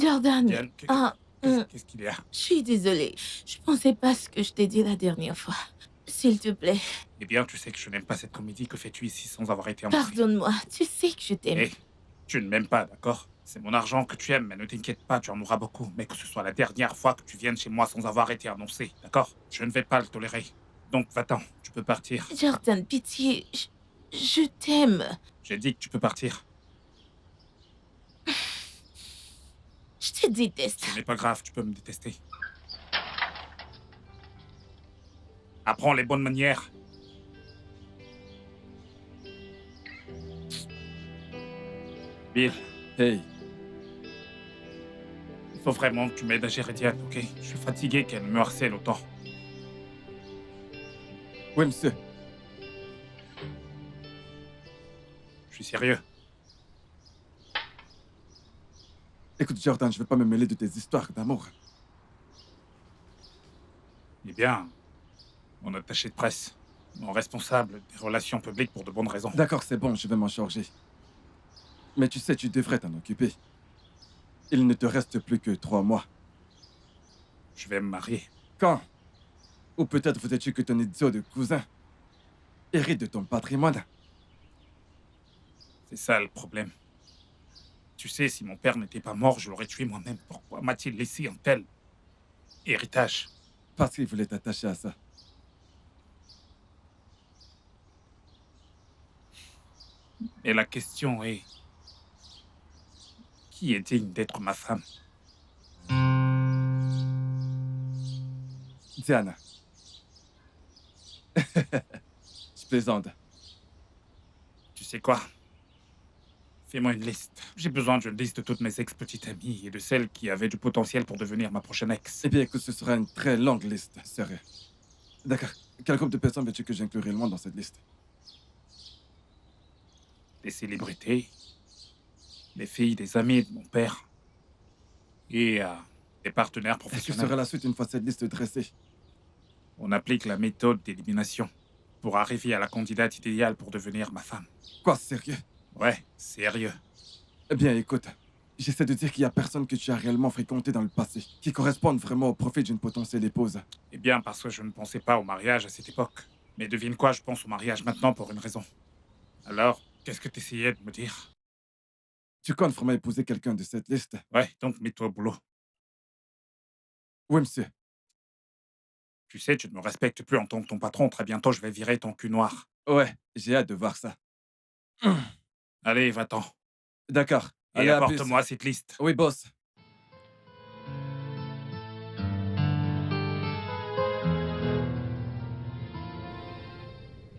Jordan, Diane, ah, qu'est-ce qu'il y a? je suis désolée. Je pensais pas ce que je t'ai dit la dernière fois. S'il te plaît, Eh bien, tu sais que je n'aime pas cette comédie. Que fais-tu ici sans avoir été annoncé? pardonne-moi. Tu sais que je t'aime. Hé, tu ne m'aimes pas, d'accord? C'est mon argent que tu aimes, mais ne t'inquiète pas, tu en auras beaucoup. Mais que ce soit la dernière fois que tu viennes chez moi sans avoir été annoncé, d'accord? Je ne vais pas le tolérer. Donc va-t'en, tu peux partir. Jordan, pitié, je t'aime. J'ai dit que tu peux partir. Je te déteste. Ce n'est pas grave, tu peux me détester. Apprends les bonnes manières. Bill, Hey, il faut vraiment que tu m'aides à gérer Diane, ok? Je suis fatigué qu'elle me harcèle autant. oui, monsieur. Je suis sérieux. Écoute, Jordan, je vais pas me mêler de tes histoires d'amour. Eh bien, mon attaché de presse, mon responsable des relations publiques pour de bonnes raisons. D'accord, c'est bon, je vais m'en charger. Mais tu sais, tu devrais t'en occuper. Il ne te reste plus que 3 mois. Je vais me marier. Quand? Ou peut-être voudrais-tu que ton idiot de cousin hérite de ton patrimoine? C'est ça le problème. Tu sais, si mon père n'était pas mort, je l'aurais tué moi-même. Pourquoi m'a-t-il laissé un tel héritage? Parce qu'il voulait t'attacher à ça. Et la question est, qui est digne d'être ma femme? Diana. Je plaisante. Tu sais quoi? Fais-moi une liste. J'ai besoin d'une liste de toutes mes ex-petites amies et de celles qui avaient du potentiel pour devenir ma prochaine ex. Eh bien, écoute, ce sera une très longue liste, sérieux. D'accord. Quel groupe de personnes veux-tu que j'inclue réellement dans cette liste? Des célébrités, les filles des amis de mon père et des partenaires Et que professionnels. sera la suite une fois cette liste dressée? On applique la méthode d'élimination pour arriver à la candidate idéale pour devenir ma femme. Quoi, sérieux? Ouais, sérieux. Eh bien, écoute, j'essaie de dire qu'il y a personne que tu as réellement fréquenté dans le passé, qui correspondent vraiment au profil d'une potentielle épouse. Eh bien, parce que je ne pensais pas au mariage à cette époque. Mais devine quoi, je pense au mariage maintenant pour une raison. Alors, qu'est-ce que tu essayais de me dire? Tu comptes vraiment épouser quelqu'un de cette liste? Ouais, donc mets-toi au boulot. Oui, monsieur. Tu sais, tu ne me respectes plus en tant que ton patron. Très bientôt, je vais virer ton cul noir. Ouais, j'ai hâte de voir ça. Allez, va-t'en. D'accord. Et Allez, à plus. apporte-moi cette liste. Oui, boss.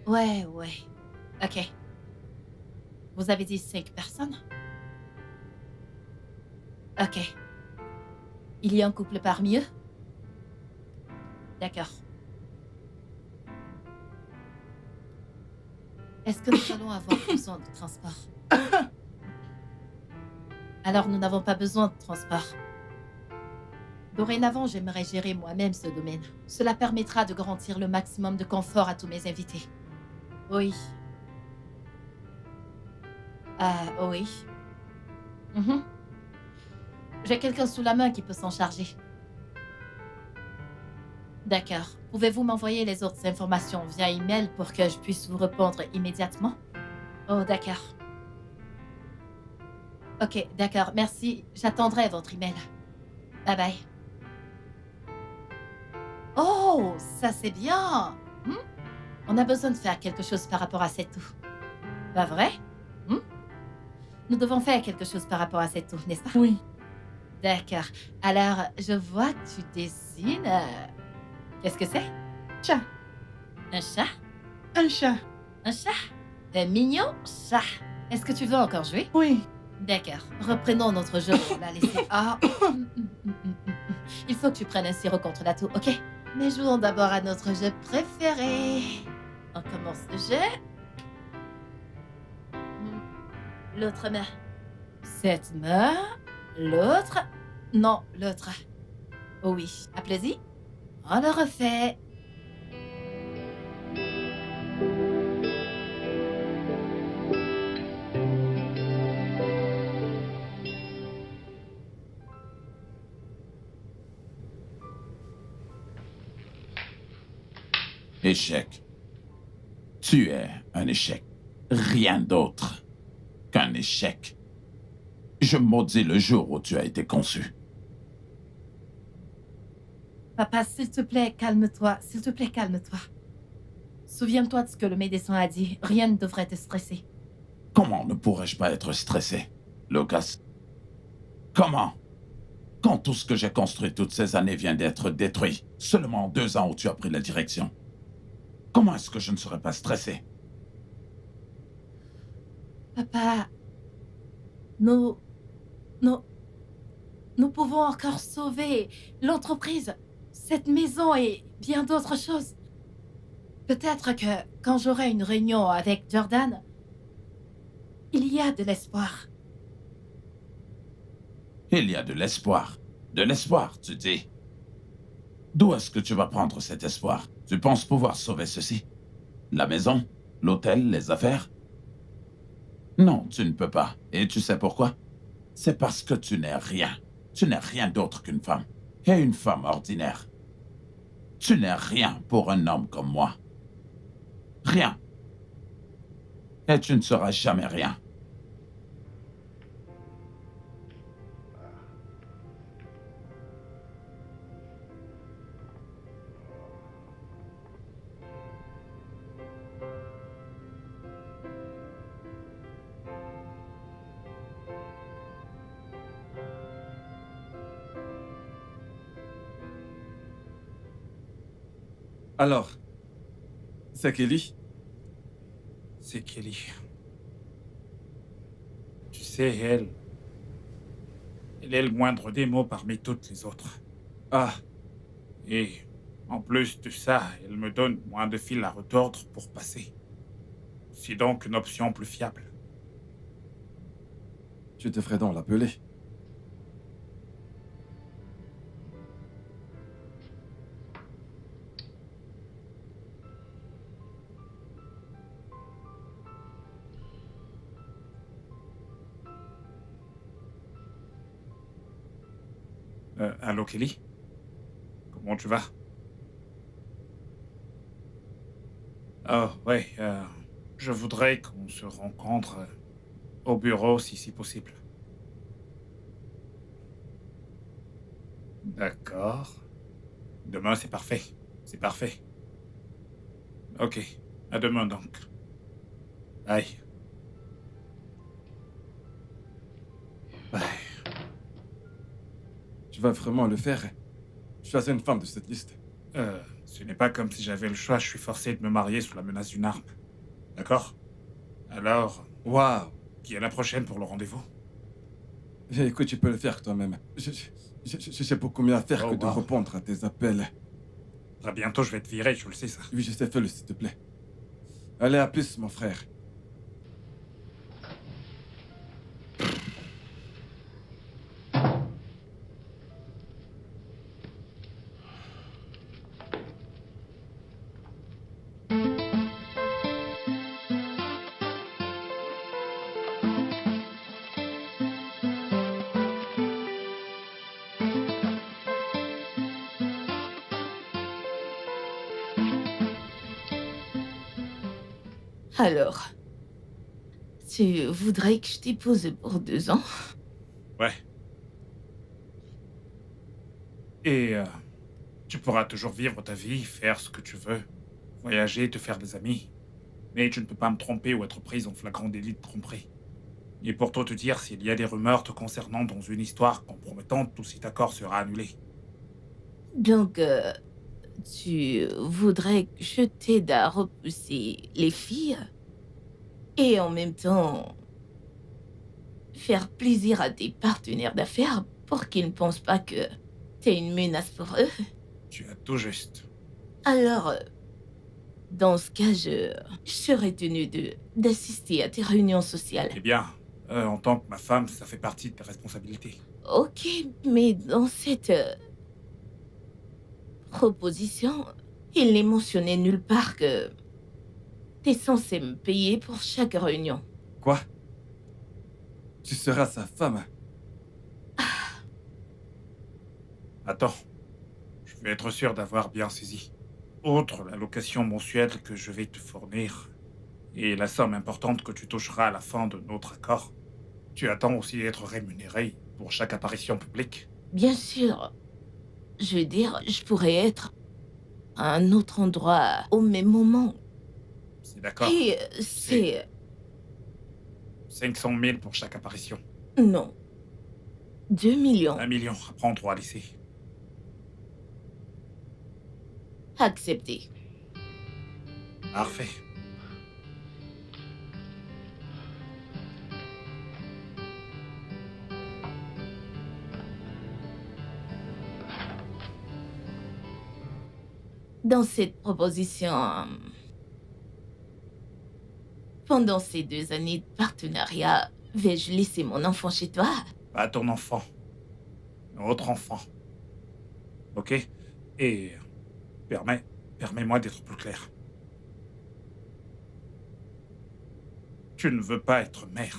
Ouais, ouais. Ok. Vous avez dit 5 personnes? Ok. Il y a un couple parmi eux? D'accord. Est-ce que nous allons avoir besoin de transport? Alors, nous n'avons pas besoin de transport. Dorénavant, j'aimerais gérer moi-même ce domaine. Cela permettra de garantir le maximum de confort à tous mes invités. Oui. Oui. Mhm. J'ai quelqu'un sous la main qui peut s'en charger. D'accord. Pouvez-vous m'envoyer les autres informations via email pour que je puisse vous répondre immédiatement? Oh, d'accord. Ok, d'accord. Merci. J'attendrai votre email. Bye bye. Oh, ça c'est bien. Hmm? On a besoin de faire quelque chose par rapport à cette eau. Pas vrai? Hmm? Nous devons faire quelque chose par rapport à cette eau, n'est-ce pas? Oui. D'accord. Alors, je vois que tu dessines. Qu'est-ce que c'est? Chat. Un chat? Un chat. Un chat? Un mignon chat. Est-ce que tu veux encore jouer? Oui. D'accord. Reprenons notre jeu. On l'a laissé. Ah. Il faut que tu prennes un sirop contre la toux, ok? Mais jouons d'abord à notre jeu préféré. On commence le jeu. L'autre main. Cette main. L'autre. Non, l'autre. Oh oui. Applaudis. On le refait. Échec. Tu es un échec. Rien d'autre qu'un échec. Je maudis le jour où tu as été conçu. Papa, s'il te plaît, calme-toi. S'il te plaît, calme-toi. Souviens-toi de ce que le médecin a dit. Rien ne devrait te stresser. Comment ne pourrais-je pas être stressé, Lucas? Comment? Quand tout ce que j'ai construit toutes ces années vient d'être détruit, seulement en 2 ans où tu as pris la direction. Comment est-ce que je ne serais pas stressé? Papa, nous pouvons encore sauver l'entreprise, cette maison et bien d'autres choses. Peut-être que quand j'aurai une réunion avec Jordan, il y a de l'espoir. Il y a de l'espoir. De l'espoir, tu dis. D'où est-ce que tu vas prendre cet espoir? Tu penses pouvoir sauver ceci? La maison? L'hôtel? Les affaires? Non, tu ne peux pas. Et tu sais pourquoi? C'est parce que tu n'es rien. Tu n'es rien d'autre qu'une femme. Et une femme ordinaire. Tu n'es rien pour un homme comme moi. Rien. Et tu ne seras jamais rien. Alors, c'est Kelly? C'est Kelly. Tu sais, elle est le moindre des mots parmi toutes les autres. Ah, Et en plus de ça, elle me donne moins de fil à retordre pour passer. C'est donc une option plus fiable. tu devrais donc l'appeler. Allô, Kelly? Comment tu vas? Oh, ouais, je voudrais qu'on se rencontre au bureau si c'est possible. D'accord. Demain, c'est parfait. C'est parfait. Ok, à demain donc. Bye. Bye. Tu vas vraiment le faire? Choisis une femme de cette liste. Ce n'est pas comme si j'avais le choix, je suis forcé de me marier sous la menace d'une arme. D'accord? Alors, Waouh! qui est la prochaine pour le rendez-vous? Écoute, tu peux le faire toi-même. Je sais beaucoup mieux à faire Oh, que de wow. répondre à tes appels. Très bientôt, je vais te virer, je le sais ça. Oui, je sais, fais-le, s'il te plaît. Allez, à plus, mon frère. Alors, tu voudrais que je t'épouse pour 2 ans? Ouais. Et tu pourras toujours vivre ta vie, faire ce que tu veux, voyager, te faire des amis. Mais tu ne peux pas me tromper ou être prise en flagrant délit de tromperie. Et pour tout te dire, s'il y a des rumeurs te concernant dans une histoire compromettante, tout cet accord sera annulé. Donc, tu voudrais que je t'aide à repousser les filles et en même temps faire plaisir à tes partenaires d'affaires pour qu'ils ne pensent pas que t'es une menace pour eux? Tu as tout juste. Alors, dans ce cas, je serais tenue d'assister à tes réunions sociales. Eh bien, en tant que ma femme, ça fait partie de tes responsabilités. Ok, mais dans cette proposition, il n'est mentionné nulle part que t'es censé me payer pour chaque réunion. Quoi? Tu seras sa femme. Attends, je vais être sûr d'avoir bien saisi. Outre la location mensuelle que je vais te fournir et la somme importante que tu toucheras à la fin de notre accord, tu attends aussi d'être rémunéré pour chaque apparition publique. Bien sûr, je veux dire, je pourrais être à un autre endroit au même moment. C'est d'accord. Et C'est c'est... 500 000 pour chaque apparition. Non, 2 millions. 1 million à prendre ou à laisser. Accepté. Parfait. Dans cette proposition, pendant ces 2 années de partenariat, vais-je laisser mon enfant chez toi? Pas ton enfant. Notre enfant. Ok? Et permets-moi d'être plus clair. Tu ne veux pas être mère.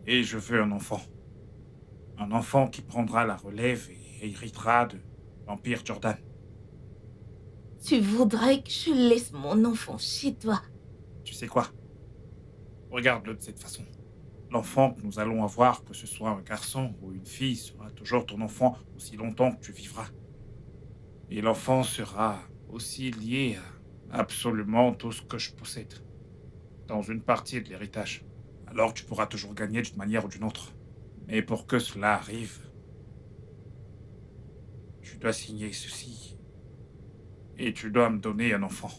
Et je veux un enfant. Un enfant qui prendra la relève et héritera de l'Empire Jordan. Tu voudrais que je laisse mon enfant chez toi? Tu sais quoi? Regarde-le de cette façon. L'enfant que nous allons avoir, que ce soit un garçon ou une fille, sera toujours ton enfant aussi longtemps que tu vivras. Et l'enfant sera aussi lié à absolument tout ce que je possède, dans une partie de l'héritage. Alors tu pourras toujours gagner d'une manière ou d'une autre. Mais pour que cela arrive, tu dois signer ceci. Et tu dois me donner un enfant.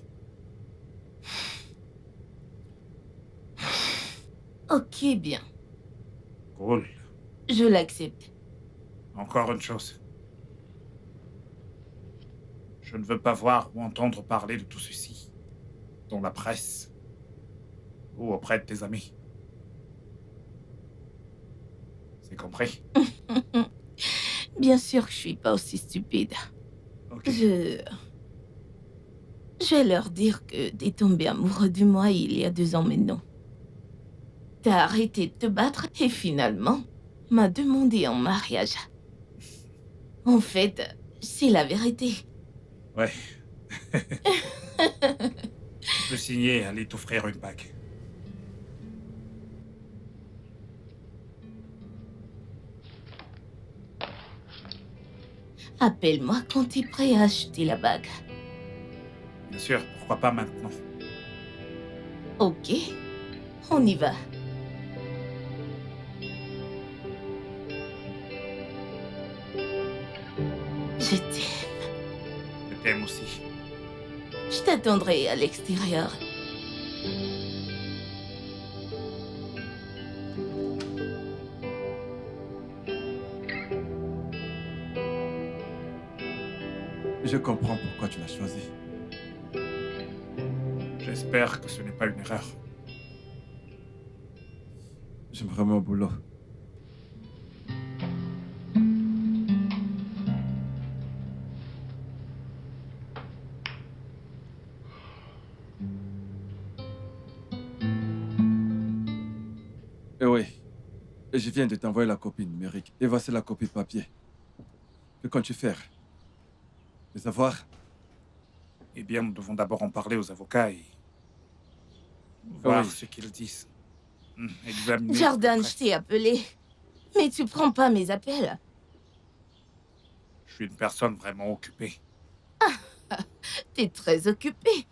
Ok, bien. Cool. Je l'accepte. Encore une chose. Je ne veux pas voir ou entendre parler de tout ceci dans la presse ou auprès de tes amis. C'est compris? Bien sûr que je suis pas aussi stupide. Ok. Je vais leur dire que t'es tombé amoureux de moi il y a 2 ans maintenant. T'as arrêté de te battre et finalement m'a demandé en mariage. En fait, c'est la vérité. Ouais. Tu peux signer et aller t'offrir une bague. Appelle-moi quand t'es prêt à acheter la bague. Bien sûr, pourquoi pas maintenant? Ok, on y va. Je t'aime. Je t'aime aussi. Je t'attendrai à l'extérieur. Je comprends pourquoi tu l'as choisi. J'espère que ce n'est pas une erreur. Je me remets au boulot. Eh oui, et je viens de t'envoyer la copie numérique. Et voici la copie papier. Que comptes-tu faire? Les avoir? Eh bien, nous devons d'abord en parler aux avocats et Ah voir oui. ce qu'ils disent. Examiner de Jordan, près. je t'ai appelé. Mais tu prends pas mes appels. Je suis une personne vraiment occupée. T'es très occupé.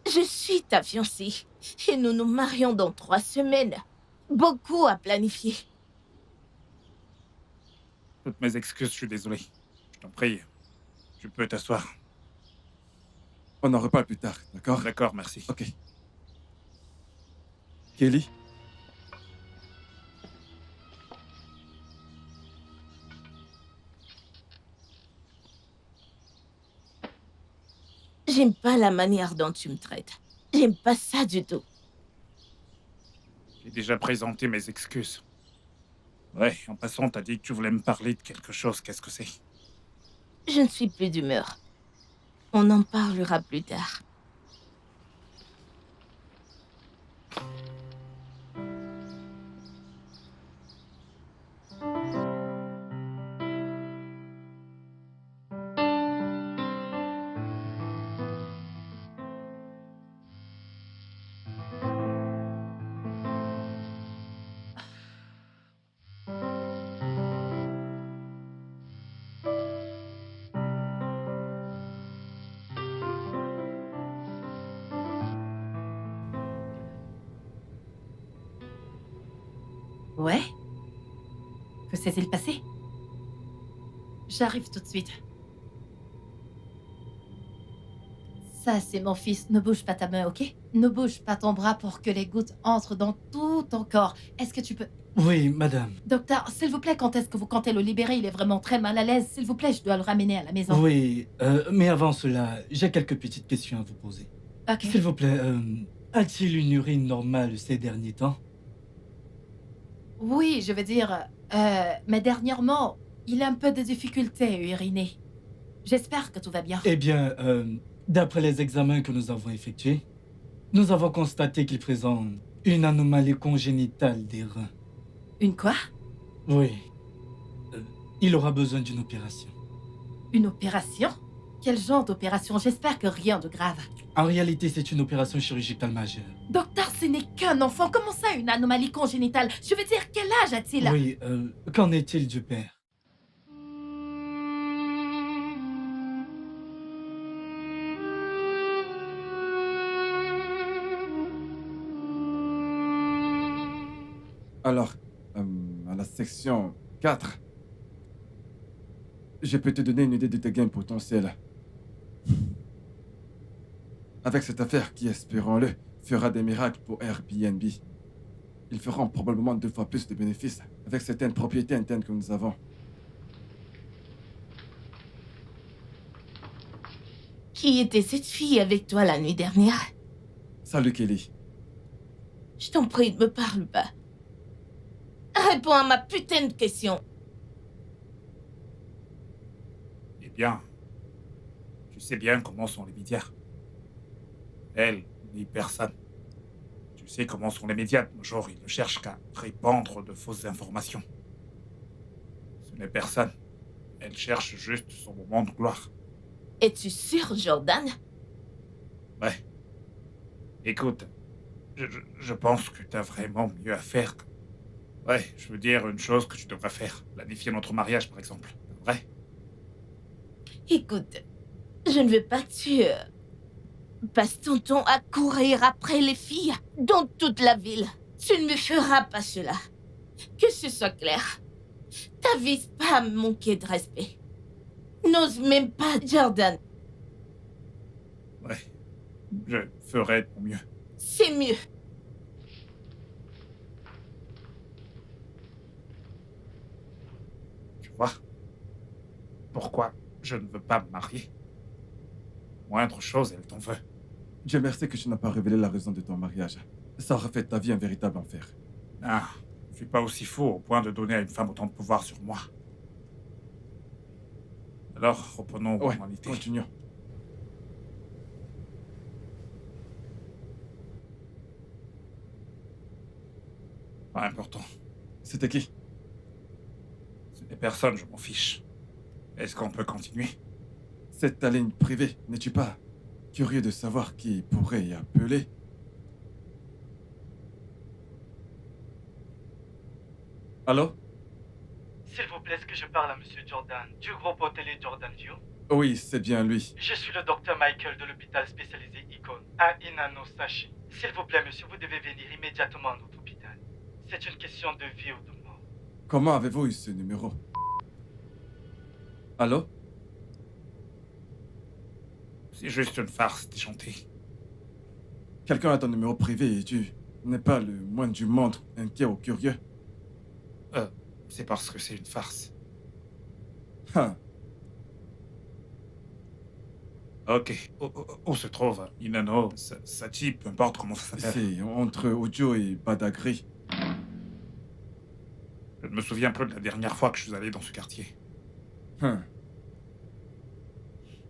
Je suis ta fiancée. Et nous nous marions dans 3 semaines. Beaucoup à planifier. Toutes mes excuses, je suis désolé. Je t'en prie. Tu peux t'asseoir. On en reparle plus tard, d'accord? D'accord, merci. Ok. Kelly? J'aime pas la manière dont tu me traites. J'aime pas ça du tout. J'ai déjà présenté mes excuses. Ouais, en passant, t'as dit que tu voulais me parler de quelque chose. Qu'est-ce que c'est? Je ne suis plus d'humeur. On en parlera plus tard. Ouais? Que s'est-il passé? J'arrive tout de suite. Ça, c'est mon fils. Ne bouge pas ta main, ok? Ne bouge pas ton bras pour que les gouttes entrent dans tout ton corps. Est-ce que tu peux... Oui, madame. Docteur, s'il vous plaît, quand est-ce que vous comptez le libérer? Il est vraiment très mal à l'aise. S'il vous plaît, je dois le ramener à la maison. Oui, mais avant cela, j'ai quelques petites questions à vous poser. Ok. S'il vous plaît, a-t-il une urine normale ces derniers temps? Oui, je veux dire... mais dernièrement, il a un peu de difficulté à uriner. J'espère que tout va bien. Eh bien, d'après les examens que nous avons effectués, nous avons constaté qu'il présente une anomalie congénitale des reins. Une quoi? Oui. Euh, il aura besoin d'une opération. Une opération? Quel genre d'opération? J'espère que rien de grave. En réalité, c'est une opération chirurgicale majeure. Docteur, ce n'est qu'un enfant. Comment ça, une anomalie congénitale? Je veux dire, quel âge a-t-il? Oui, qu'en est-il du père? Alors, à la section 4, je peux te donner une idée de tes gains potentiels. Avec cette affaire qui, espérons-le, fera des miracles pour Airbnb. Ils feront probablement 2 fois plus de bénéfices avec certaines propriétés internes que nous avons. Qui était cette fille avec toi la nuit dernière? Salut Kelly. Je t'en prie, ne me parle pas. Réponds à ma putain de question. Eh bien, tu sais bien comment sont les médias. Elle, ni personne. Tu sais comment sont les médias de nos jours, ils ne cherchent qu'à répandre de fausses informations. Ce n'est personne. Elle cherche juste son moment de gloire. Es-tu sûr, Jordan? Ouais. Écoute, je pense que t'as vraiment mieux à faire. Ouais, je veux dire une chose que tu devrais faire. Planifier notre mariage, par exemple. Vrai? Écoute, je ne veux pas que tu passes ton temps à courir après les filles dans toute la ville. Tu ne me feras pas cela. Que ce soit clair. T'avises pas à me manquer de respect. N'ose même pas, Jordan. Ouais. Je ferai de mon mieux. C'est mieux. Tu vois? Pourquoi je ne veux pas me marier? Moindre chose, elle t'en veut. Dieu merci que tu n'as pas révélé la raison de ton mariage. Ça aurait fait de ta vie un véritable enfer. Ah, je suis pas aussi fou au point de donner à une femme autant de pouvoir sur moi. Alors, reprenons aux Ouais, formalités. continuons. Pas important. C'était qui? Ce n'est personne, je m'en fiche. Est-ce qu'on peut continuer? C'est ta ligne privée, n'es-tu pas curieux de savoir qui pourrait y appeler? Allô? S'il vous plaît, est-ce que je parle à Monsieur Jordan, du groupe hôtelier Jordan View? Oui, c'est bien lui. Je suis le docteur Michael de l'hôpital spécialisé Icon, à Inano-Sachi. S'il vous plaît, monsieur, vous devez venir immédiatement à notre hôpital. C'est une question de vie ou de mort. Comment avez-vous eu ce numéro? Allô? C'est juste une farce déchantée. Quelqu'un a ton numéro privé et tu n'es pas le moins du monde inquiet ou curieux? C'est parce que c'est une farce. Hein. Ok. Où se trouve Inano, Sachi, peu importe comment ça s'appelle. C'est entre Ojo et Badagry. Je ne me souviens plus de la dernière fois que je suis allé dans ce quartier. Hein.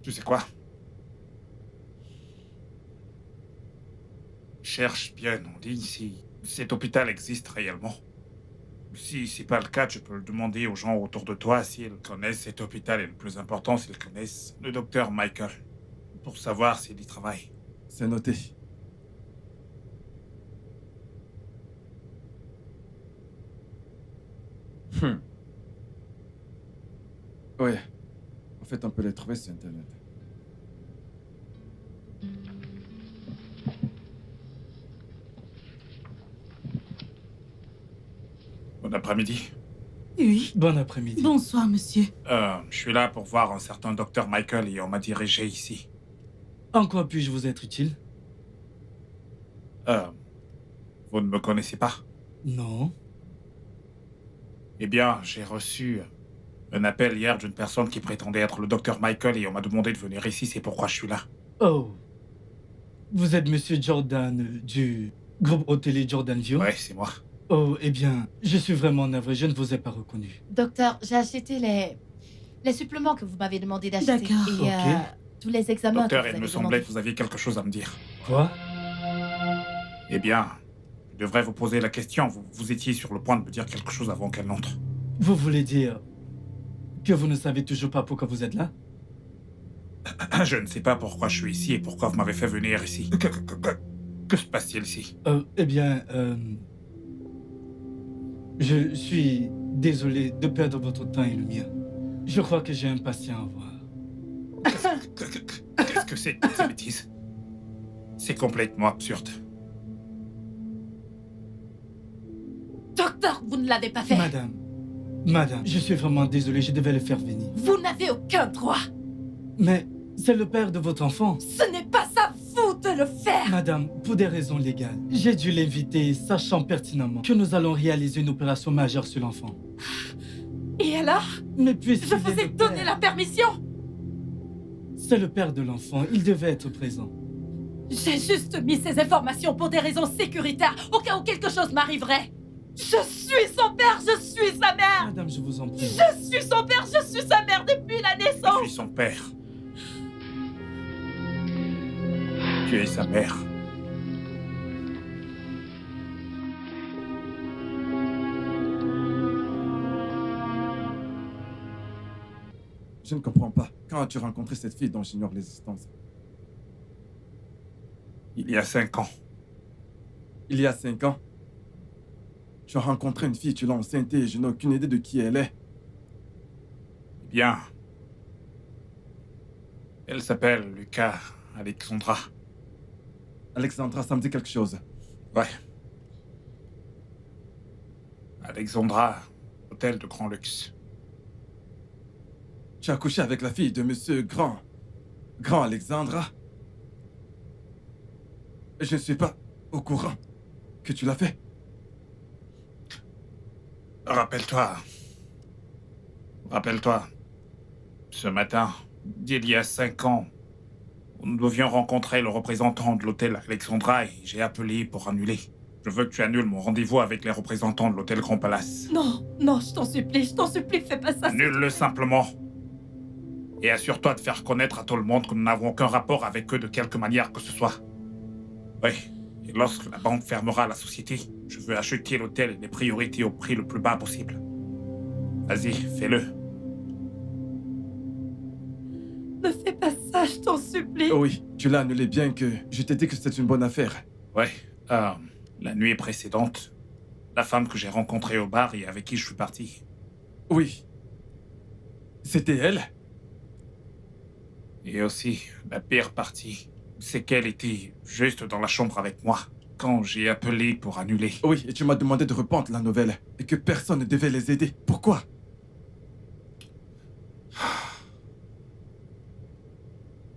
Tu sais quoi? Cherche bien en ligne si cet hôpital existe réellement. Si c'est pas le cas, tu peux le demander aux gens autour de toi s'ils connaissent cet hôpital et le plus important, s'ils connaissent le docteur Michael. Pour savoir s'il y travaille. C'est noté. Ouais. En fait, on peut les trouver sur Internet. Bon après-midi. Oui. Bon après-midi. Bonsoir, monsieur. Je suis là pour voir un certain docteur Michael et on m'a dirigé ici. En quoi puis-je vous être utile? Vous ne me connaissez pas? Non. Eh bien, j'ai reçu un appel hier d'une personne qui prétendait être le docteur Michael et on m'a demandé de venir ici, c'est pourquoi je suis là. Oh. Vous êtes Monsieur Jordan du groupe hôtelier Jordan View? Ouais, c'est moi. Oh, eh bien, je suis vraiment navré, je ne vous ai pas reconnu. Docteur, j'ai acheté les suppléments que vous m'avez demandé d'acheter. D'accord. Et Ok. tous les examens Docteur, que vous il me avez semblait demandés. que vous aviez quelque chose à me dire. Quoi? Eh bien, je devrais vous poser la question. Vous étiez sur le point de me dire quelque chose avant qu'elle n'entre. Vous voulez dire que vous ne savez toujours pas pourquoi vous êtes là? Je ne sais pas pourquoi je suis ici et pourquoi vous m'avez fait venir ici. Que se passe-t-il ici? Eh bien, je suis désolé de perdre votre temps et le mien. Je crois que j'ai un patient à voir. Qu'est-ce que c'est que ces bêtises? C'est complètement absurde. Docteur, vous ne l'avez pas fait. Madame, je suis vraiment désolé, je devais le faire venir. Vous n'avez aucun droit. Mais c'est le père de votre enfant. Ce n'est pas à vous de le faire. Madame, pour des raisons légales, j'ai dû l'inviter, sachant pertinemment que nous allons réaliser une opération majeure sur l'enfant. Et alors? Mais puisqu'il Je est vous ai le donné père- la permission. C'est le père de l'enfant, il devait être présent. J'ai juste mis ces informations pour des raisons sécuritaires, au cas où quelque chose m'arriverait. Je suis son père, je suis sa mère. Madame, je vous en prie. Je suis son père, je suis sa mère depuis la Je naissance. suis son père. Tu es sa mère. Je ne comprends pas. Quand as-tu rencontré cette fille dont j'ignore l'existence? Il y a 5 ans. Il y a 5 ans? Tu as rencontré une fille, tu l'as enceintée et je n'ai aucune idée de qui elle est. Eh bien, elle s'appelle Lucas Alexandra. Alexandra, ça me dit quelque chose. Ouais. Alexandra, hôtel de grand luxe. Tu as couché avec la fille de Monsieur Grand Alexandra? Je ne suis pas au courant que tu l'as fait. Rappelle-toi, ce matin, d'il y a 5 ans, nous devions rencontrer le représentant de l'hôtel Alexandra et j'ai appelé pour annuler. Je veux que tu annules mon rendez-vous avec les représentants de l'hôtel Grand Palace. Non, je t'en supplie, fais pas ça. Annule-le simplement. Et assure-toi de faire connaître à tout le monde que nous n'avons aucun rapport avec eux de quelque manière que ce soit. Oui, et lorsque la banque fermera la société, je veux acheter l'hôtel et les priorités au prix le plus bas possible. Vas-y, fais-le. Ne fais pas ça, je t'en supplie. Oh oui, tu l'as annulé bien que je t'ai dit que c'était une bonne affaire. Ouais, la nuit précédente, la femme que j'ai rencontrée au bar et avec qui je suis parti. Oui. C'était elle? Et aussi, la pire partie, c'est qu'elle était juste dans la chambre avec moi quand j'ai appelé pour annuler. Oui, et tu m'as demandé de reprendre la nouvelle et que personne ne devait les aider. Pourquoi?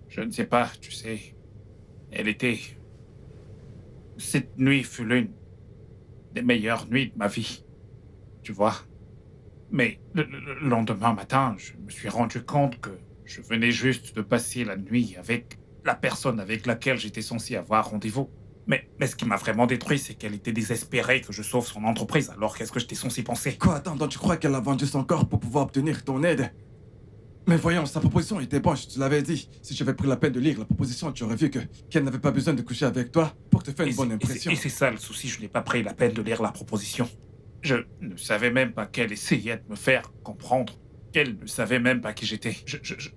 Je ne sais pas, tu sais. Elle était... Cette nuit fut l'une des meilleures nuits de ma vie. Tu vois? Mais le lendemain matin, je me suis rendu compte que je venais juste de passer la nuit avec la personne avec laquelle j'étais censé avoir rendez-vous. Mais ce qui m'a vraiment détruit, c'est qu'elle était désespérée que je sauve son entreprise. Alors qu'est-ce que j'étais censé penser? Quoi, attends, donc tu crois qu'elle a vendu son corps pour pouvoir obtenir ton aide? Mais voyons, sa proposition était bonne, je te l'avais dit. Si j'avais pris la peine de lire la proposition, tu aurais vu qu'elle n'avait pas besoin de coucher avec toi pour te faire une bonne impression. Et c'est ça le souci, je n'ai pas pris la peine de lire la proposition. Je ne savais même pas qu'elle essayait de me faire comprendre qu'elle ne savait même pas qui j'étais.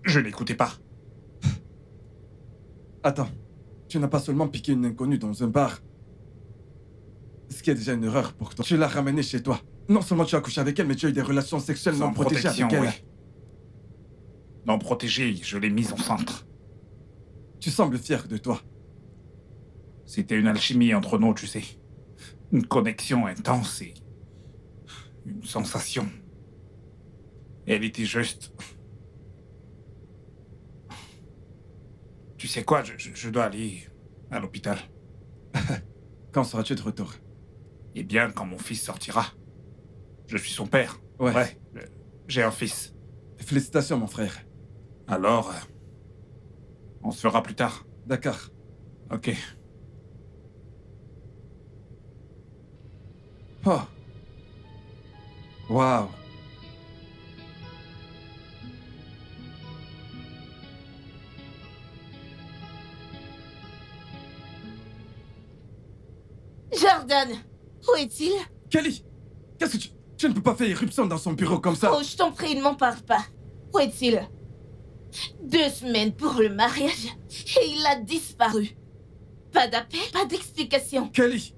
Je n'écoutais pas. Attends, tu n'as pas seulement piqué une inconnue dans un bar. Ce qui est déjà une erreur pour toi. Tu l'as ramenée chez toi. Non seulement tu as couché avec elle, mais tu as eu des relations sexuelles non protégées avec elle. Oui. Non protégée, je l'ai mise enceinte. Tu sembles fier de toi. C'était une alchimie entre nous, tu sais. Une connexion intense Une sensation. Elle était juste... Tu sais quoi, je dois aller à l'hôpital. Quand seras-tu de retour? Eh bien, quand mon fils sortira. Je suis son père. Ouais. J'ai un fils. Félicitations, mon frère. Alors, on se fera plus tard. D'accord. Ok. Oh. Waouh. Jordan, où est-il? Kelly, qu'est-ce que tu ne peux pas faire irruption dans son bureau comme ça? Oh, je t'en prie, ne m'en parle pas. Où est-il? 2 semaines pour le mariage et il a disparu. Pas d'appel, pas d'explication. Kelly!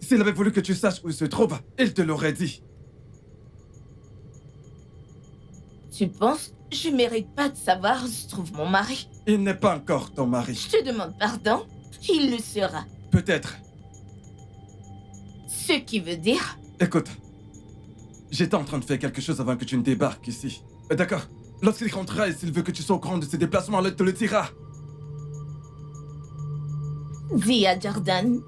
S'il avait voulu que tu saches où il se trouve, il te l'aurait dit. Tu penses que je mérite pas de savoir où se trouve mon mari? Il n'est pas encore ton mari. Je te demande pardon, il le sera. Peut-être. Ce qui veut dire... Écoute, j'étais en train de faire quelque chose avant que tu ne débarques ici. D'accord? Lorsqu'il rentrera et s'il veut que tu sois au courant de ses déplacements, il te le dira. Dis à Jordan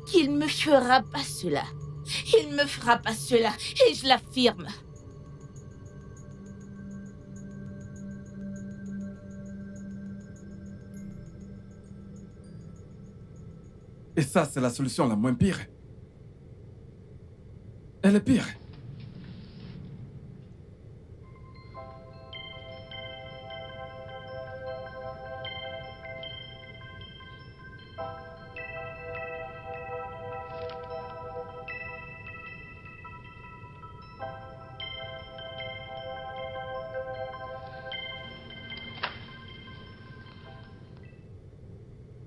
qu'il me fera pas cela. Il me fera pas cela, et je l'affirme. Et ça, c'est la solution la moins pire. Elle est pire.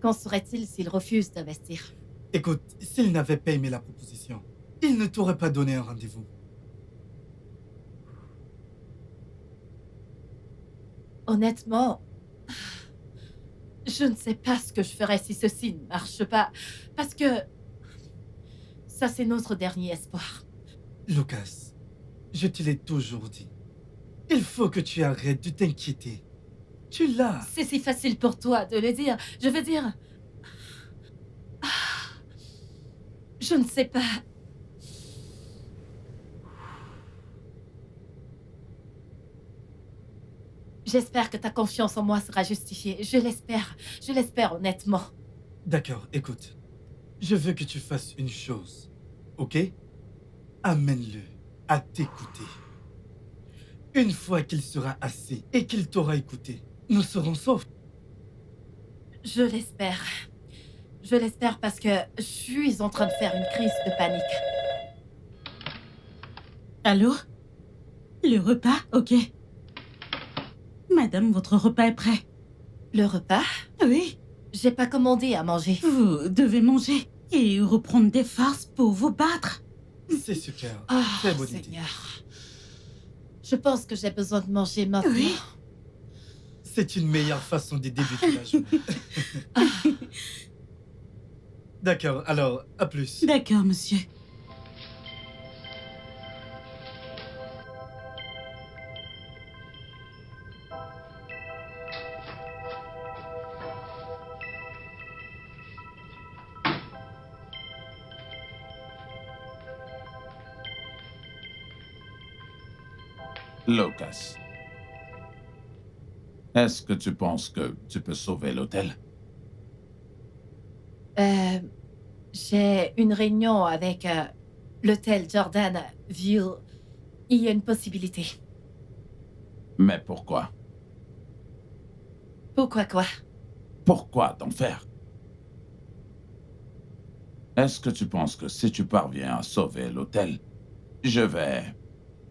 Qu'en serait-il s'il refuse d'investir? Écoute, s'il n'avait pas aimé la proposition, il ne t'aurait pas donné un rendez-vous. Honnêtement, je ne sais pas ce que je ferais si ceci ne marche pas. Parce que ça, c'est notre dernier espoir. Lucas, je te l'ai toujours dit. Il faut que tu arrêtes de t'inquiéter. Tu l'as. C'est si facile pour toi de le dire. Je veux dire... Je ne sais pas. J'espère que ta confiance en moi sera justifiée. Je l'espère. Je l'espère honnêtement. D'accord, écoute. Je veux que tu fasses une chose. Ok? Amène-le à t'écouter. Une fois qu'il sera assis et qu'il t'aura écouté, nous serons saufs. Je l'espère. Je l'espère parce que je suis en train de faire une crise de panique. Allô? Le repas? Ok. Madame, votre repas est prêt. Le repas? Oui, J'ai pas commandé à manger. vous devez manger et reprendre des forces pour vous battre. C'est super. Ah, Très bonne idée. Seigneur. Je pense que j'ai besoin de manger maintenant. Oui. C'est une meilleure façon de débuter la journée. D'accord, alors, à plus. D'accord, monsieur. Lucas, est-ce que tu penses que tu peux sauver l'hôtel? J'ai une réunion avec l'hôtel Jordan View. Il y a une possibilité. Mais pourquoi? Pourquoi quoi? Pourquoi t'en faire? Est-ce que tu penses que si tu parviens à sauver l'hôtel, je vais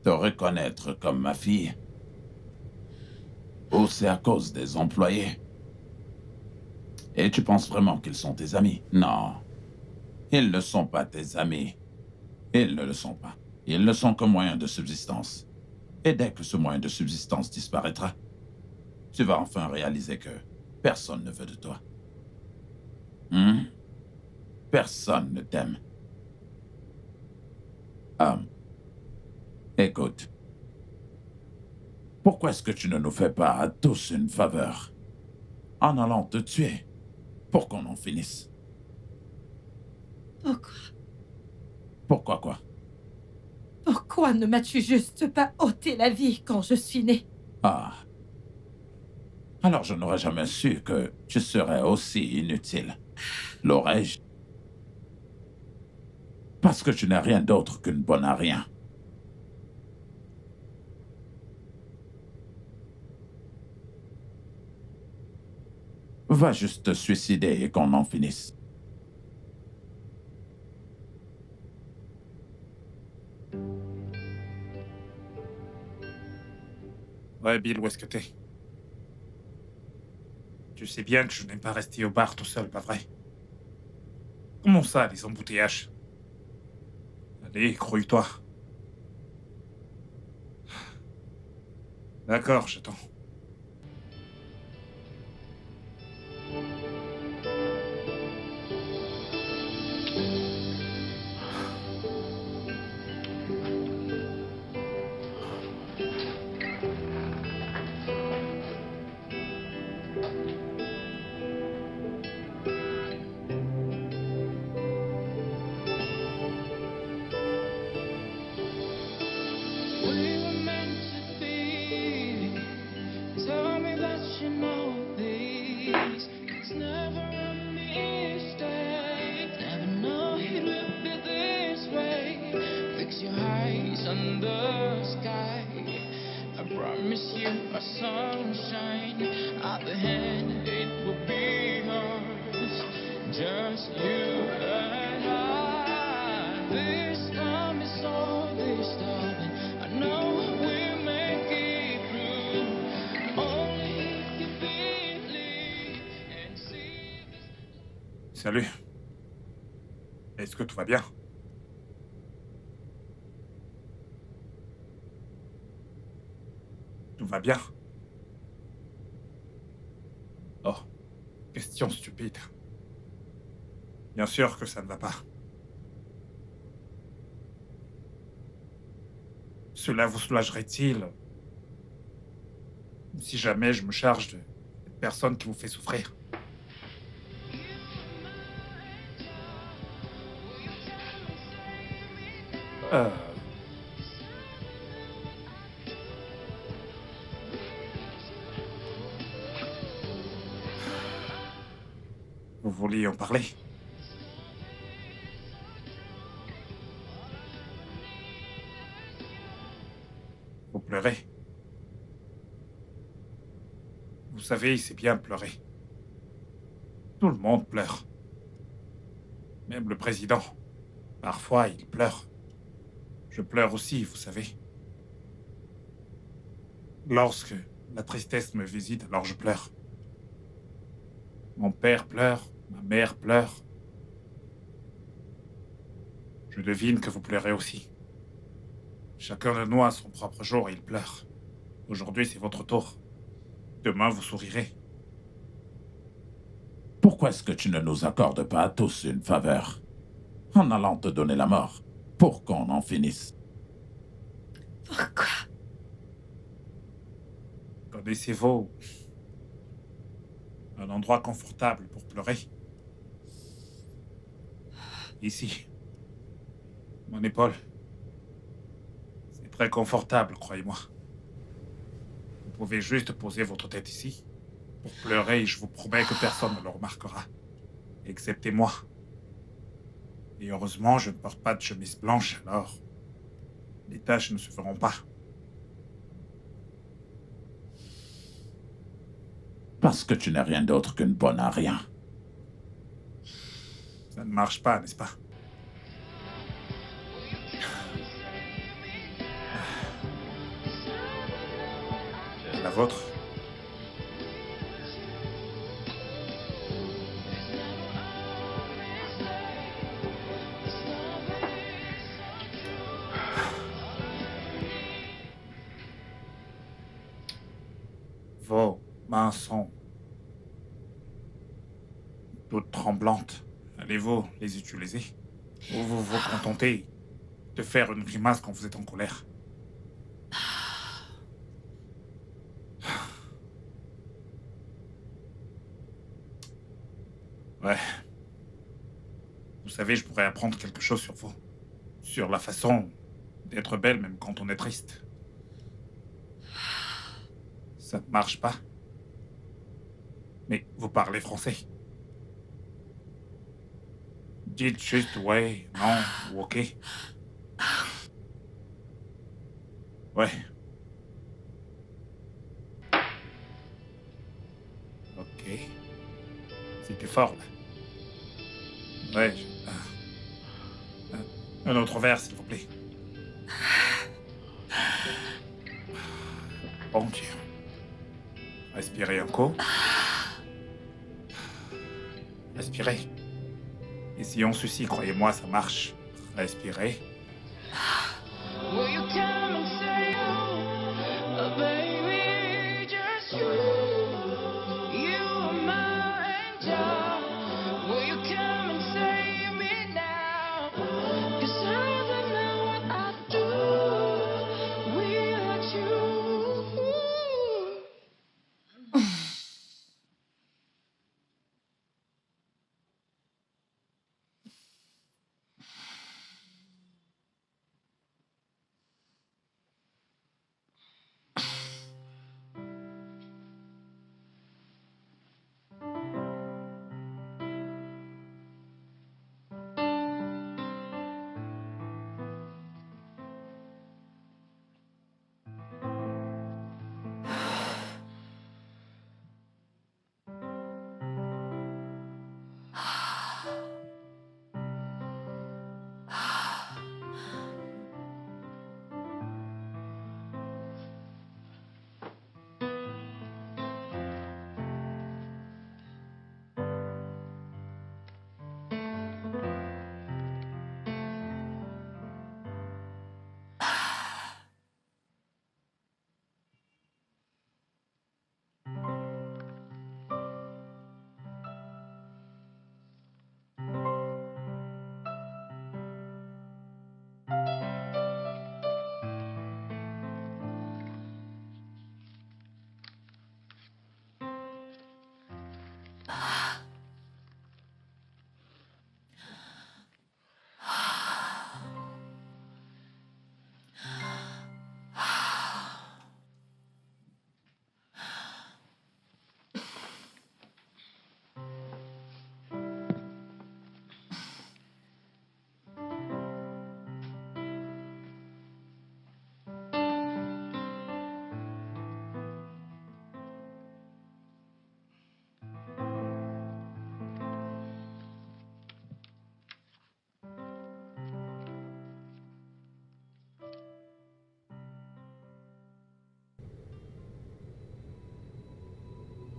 te reconnaître comme ma fille? Ou c'est à cause des employés? Et tu penses vraiment qu'ils sont tes amis? Non. Ils ne sont pas tes amis. Ils ne le sont pas. Ils ne sont qu'un moyen de subsistance. Et dès que ce moyen de subsistance disparaîtra, tu vas enfin réaliser que personne ne veut de toi. Personne ne t'aime. Écoute. Pourquoi est-ce que tu ne nous fais pas à tous une faveur en allant te tuer pour qu'on en finisse? Pourquoi? Pourquoi quoi? Pourquoi ne m'as-tu juste pas ôté la vie quand je suis née? Ah. Alors je n'aurais jamais su que tu serais aussi inutile. L'aurais-je? Parce que tu n'es rien d'autre qu'une bonne à rien. Va juste te suicider et qu'on en finisse. Ouais, Bill, où est-ce que t'es? Tu sais bien que je n'aime pas rester au bar tout seul, pas vrai? Comment ça, les embouteillages? Allez, grouille-toi. D'accord, j'attends. We were meant to be. Tell me that you know this. It's never a mistake. Never know it would be this way. Fix your eyes on the sky. I promise you a sunshine. At the end, it will be ours. Just you and I. This time is all this time. I know we'll make it through. Only if you believe and see this. Salut. Est-ce que tout va bien? Tout va bien? Oh, question stupide. Bien sûr que ça ne va pas. Cela vous soulagerait-il si jamais je me charge de cette personne qui vous fait souffrir? Euh... Vous vouliez en parler? Vous pleurez? Vous savez, c'est bien pleurer. Tout le monde pleure. Même le président. Parfois, il pleure. Je pleure aussi, vous savez. Lorsque la tristesse me visite, alors je pleure. Mon père pleure, ma mère pleure. Je devine que vous pleurez aussi. Chacun de nous a son propre jour et il pleure. Aujourd'hui, c'est votre tour. Demain, vous sourirez. Pourquoi est-ce que tu ne nous accordes pas à tous une faveur en allant te donner la mort pour qu'on en finisse? Pourquoi? Connaissez-vous un endroit confortable pour pleurer? Ici. Mon épaule. C'est très confortable, croyez-moi. Vous pouvez juste poser votre tête ici pour pleurer et je vous promets que personne ne le remarquera. Excepté moi. Et heureusement, je ne porte pas de chemise blanche, alors les taches ne se feront pas. Parce que tu n'es rien d'autre qu'une bonne à rien. Ça ne marche pas, n'est-ce pas? La vôtre? Vos mains sont toutes tremblantes. Allez-vous les utiliser? Ou vous vous contentez de faire une grimace quand vous êtes en colère? Ouais. Vous savez, je pourrais apprendre quelque chose sur vous. Sur la façon d'être belle même quand on est triste. Ça ne marche pas. Mais vous parlez français. Dites juste ouais, non ou ok. Ouais. Ok. C'était fort, là. Ouais. Un autre verre, s'il vous plaît. Bon Dieu. Respirez un coup. Respirez. Et si on suicide, croyez-moi, ça marche. Respirez. Will you come and say, oh, baby, just you? You are my angel. Will you come and save me now? 'Cause I don't know what I'd do without you.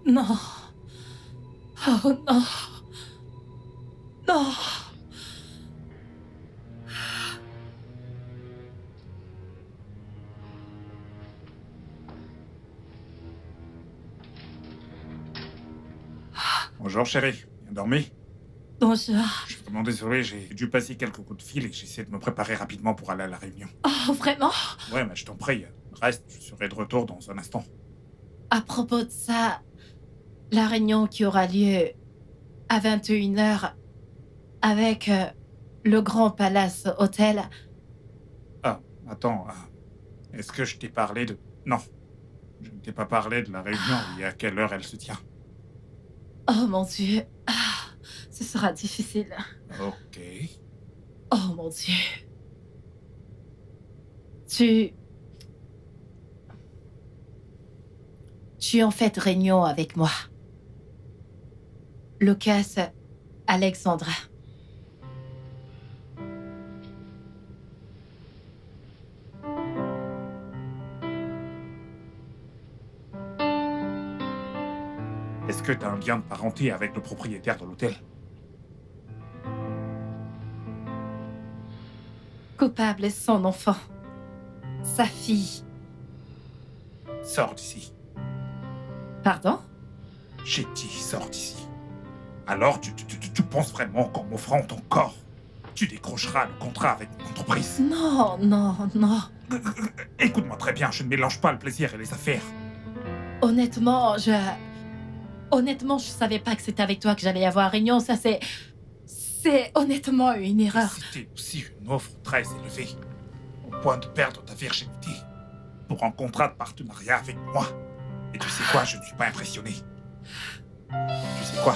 Non. Oh non. Non. Bonjour, chérie. Bien dormi? Bonjour. Je suis vraiment désolé, j'ai dû passer quelques coups de fil et j'essaie de me préparer rapidement pour aller à la réunion. Oh, vraiment? Ouais, mais je t'en prie. Reste, je serai de retour dans un instant. À propos de ça, la réunion qui aura lieu à 21h avec le Grand Palace Hôtel. Ah, attends. Est-ce que je t'ai parlé de... Non. Je ne t'ai pas parlé de la réunion et à quelle heure elle se tient. Oh mon Dieu. Ah, ce sera difficile. Ok. Oh mon Dieu. Tu en fais réunion avec moi. Lucas, Alexandra. Est-ce que t'as un lien de parenté avec le propriétaire de l'hôtel? Coupable est son enfant. Sa fille. Sors d'ici. Pardon? J'ai dit, sors d'ici. Alors, tu penses vraiment qu'en m'offrant ton corps, tu décrocheras le contrat avec mon entreprise? Non, non, non. Écoute-moi très bien, je ne mélange pas le plaisir et les affaires. Honnêtement, Honnêtement, je savais pas que c'était avec toi que j'allais avoir réunion. Ça, c'est honnêtement une erreur. C'était aussi une offre très élevée, au point de perdre ta virginité, pour un contrat de partenariat avec moi. Et tu sais quoi, je ne suis pas impressionné. Tu sais quoi?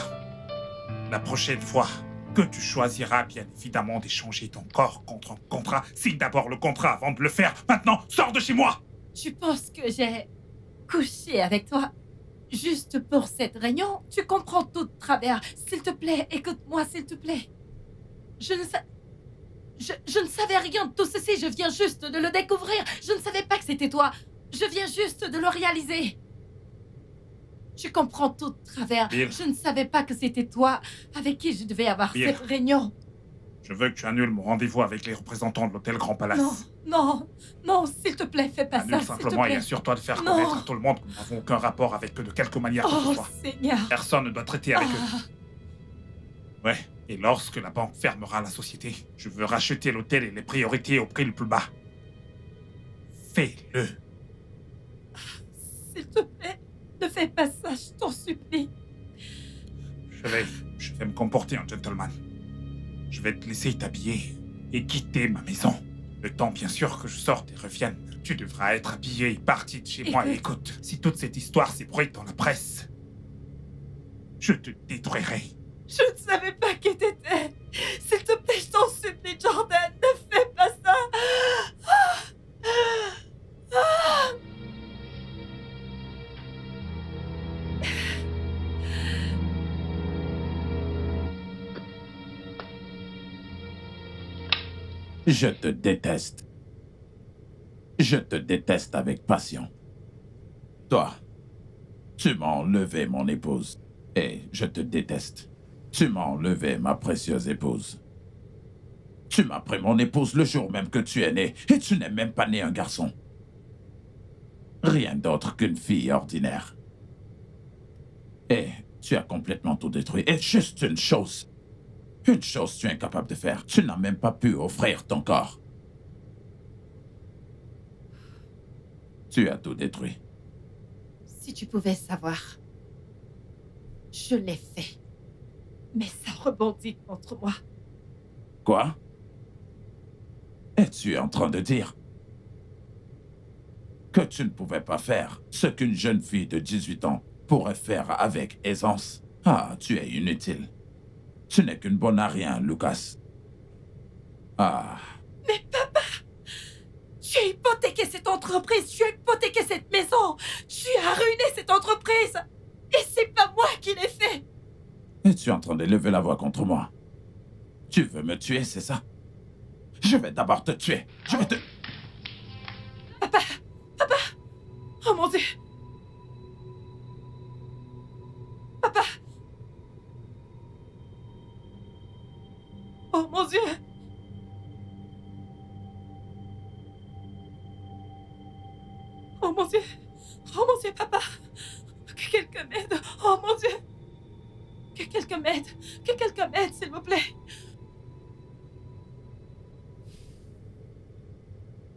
La prochaine fois que tu choisiras bien évidemment d'échanger ton corps contre un contrat, signe d'abord le contrat avant de le faire. Maintenant, sors de chez moi! Tu penses que j'ai couché avec toi juste pour cette réunion? Tu comprends tout de travers. S'il te plaît, écoute-moi, s'il te plaît. Je ne savais rien de tout ceci. Je viens juste de le découvrir. Je ne savais pas que c'était toi. Je viens juste de le réaliser. Tu comprends tout de travers. Bill. Je ne savais pas que c'était toi avec qui je devais avoir Bill. cette réunion. Je veux que tu annules mon rendez-vous avec les représentants de l'hôtel Grand Palace. Non, non, non, s'il te plaît, fais pas Annule ça, s'il te simplement et plaît. assure-toi de faire Non. connaître à tout le monde que nous n'avons aucun rapport avec eux de quelque manière que ce Oh, soit. Seigneur. Personne ne doit traiter avec Ah. eux. Ouais, et lorsque la banque fermera la société, je veux racheter l'hôtel et les priorités au prix le plus bas. Fais-le. S'il te plaît, ne fais pas ça, je t'en supplie. Je vais me comporter en gentleman. Je vais te laisser t'habiller et quitter ma maison. Le temps, bien sûr, que je sorte et revienne. Tu devras être habillé et parti de chez moi. Et écoute, si toute cette histoire s'ébruite dans la presse, je te détruirai. Je ne savais pas qui t'étais. S'il te plaît, je t'en supplie, Jordan, ne fais pas ça. Je te déteste. Je te déteste avec passion. Toi, tu m'as enlevé mon épouse. Et je te déteste. Tu m'as enlevé ma précieuse épouse. Tu m'as pris mon épouse le jour même que tu es né. Et tu n'es même pas né un garçon. Rien d'autre qu'une fille ordinaire. Et tu as complètement tout détruit. Et juste une chose tu es incapable de faire. Tu n'as même pas pu offrir ton corps. Tu as tout détruit. Si tu pouvais savoir, je l'ai fait. Mais ça rebondit contre moi. Quoi? Es-tu en train de dire que tu ne pouvais pas faire ce qu'une jeune fille de 18 ans pourrait faire avec aisance? Ah, tu es inutile. Tu n'es qu'une bonne à rien, Lucas. Ah. Mais papa, tu as hypothéqué cette entreprise, tu as hypothéqué cette maison, tu as ruiné cette entreprise. Et c'est pas moi qui l'ai fait. Es-tu en train de lever la voix contre moi? Tu veux me tuer, c'est ça? Je vais d'abord te tuer. Je vais te... Papa, oh mon Dieu. Papa. Oh mon Dieu. Oh mon Dieu. Oh mon Dieu, papa. Que quelqu'un m'aide. Oh mon Dieu. Que quelqu'un m'aide. Que quelqu'un m'aide, s'il vous plaît.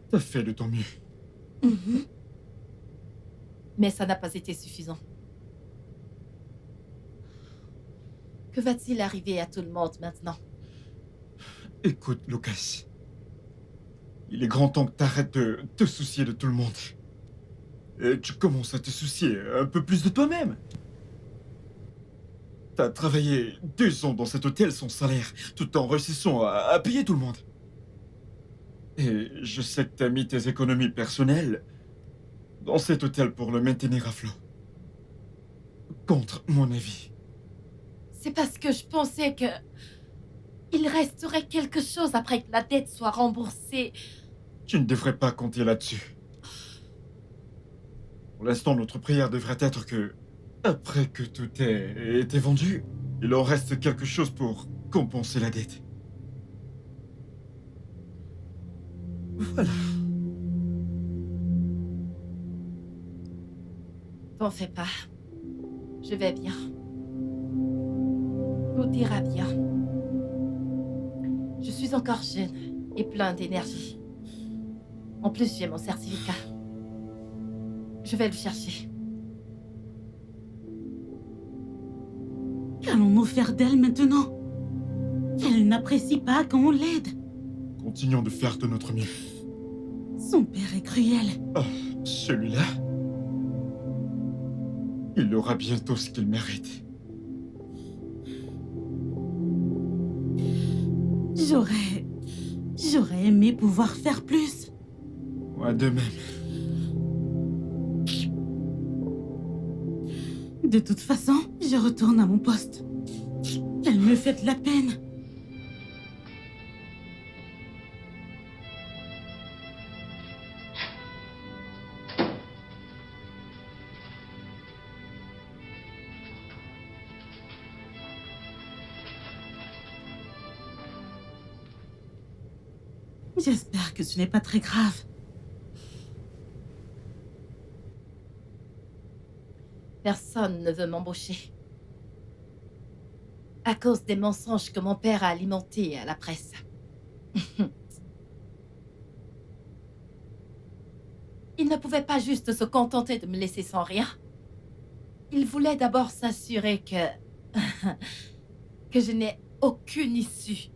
T'as fait de ton mieux. Mhm. Mais ça n'a pas été suffisant. Que va-t-il arriver à tout le monde maintenant? Écoute, Lucas. Il est grand temps que t'arrêtes de te soucier de tout le monde. Et tu commences à te soucier un peu plus de toi-même. T'as travaillé 2 ans dans cet hôtel sans salaire, tout en réussissant à payer tout le monde. Et je sais que t'as mis tes économies personnelles dans cet hôtel pour le maintenir à flot. Contre mon avis. C'est parce que je pensais que... il resterait quelque chose après que la dette soit remboursée. Tu ne devrais pas compter là-dessus. Pour l'instant, notre prière devrait être que, après que tout ait été vendu, il en reste quelque chose pour compenser la dette. Voilà. T'en fais pas. Je vais bien. Tout ira bien. Je suis encore jeune et plein d'énergie. En plus, j'ai mon certificat. Je vais le chercher. Qu'allons-nous faire d'elle maintenant? Elle n'apprécie pas quand on l'aide. Continuons de faire de notre mieux. Son père est cruel. Celui-là, il aura bientôt ce qu'il mérite. J'aurais aimé pouvoir faire plus. Moi de même. De toute façon, je retourne à mon poste. Elle me fait de la peine. J'espère que ce n'est pas très grave. Personne ne veut m'embaucher. À cause des mensonges que mon père a alimentés à la presse. Il ne pouvait pas juste se contenter de me laisser sans rien. Il voulait d'abord s'assurer que... que je n'ai aucune issue.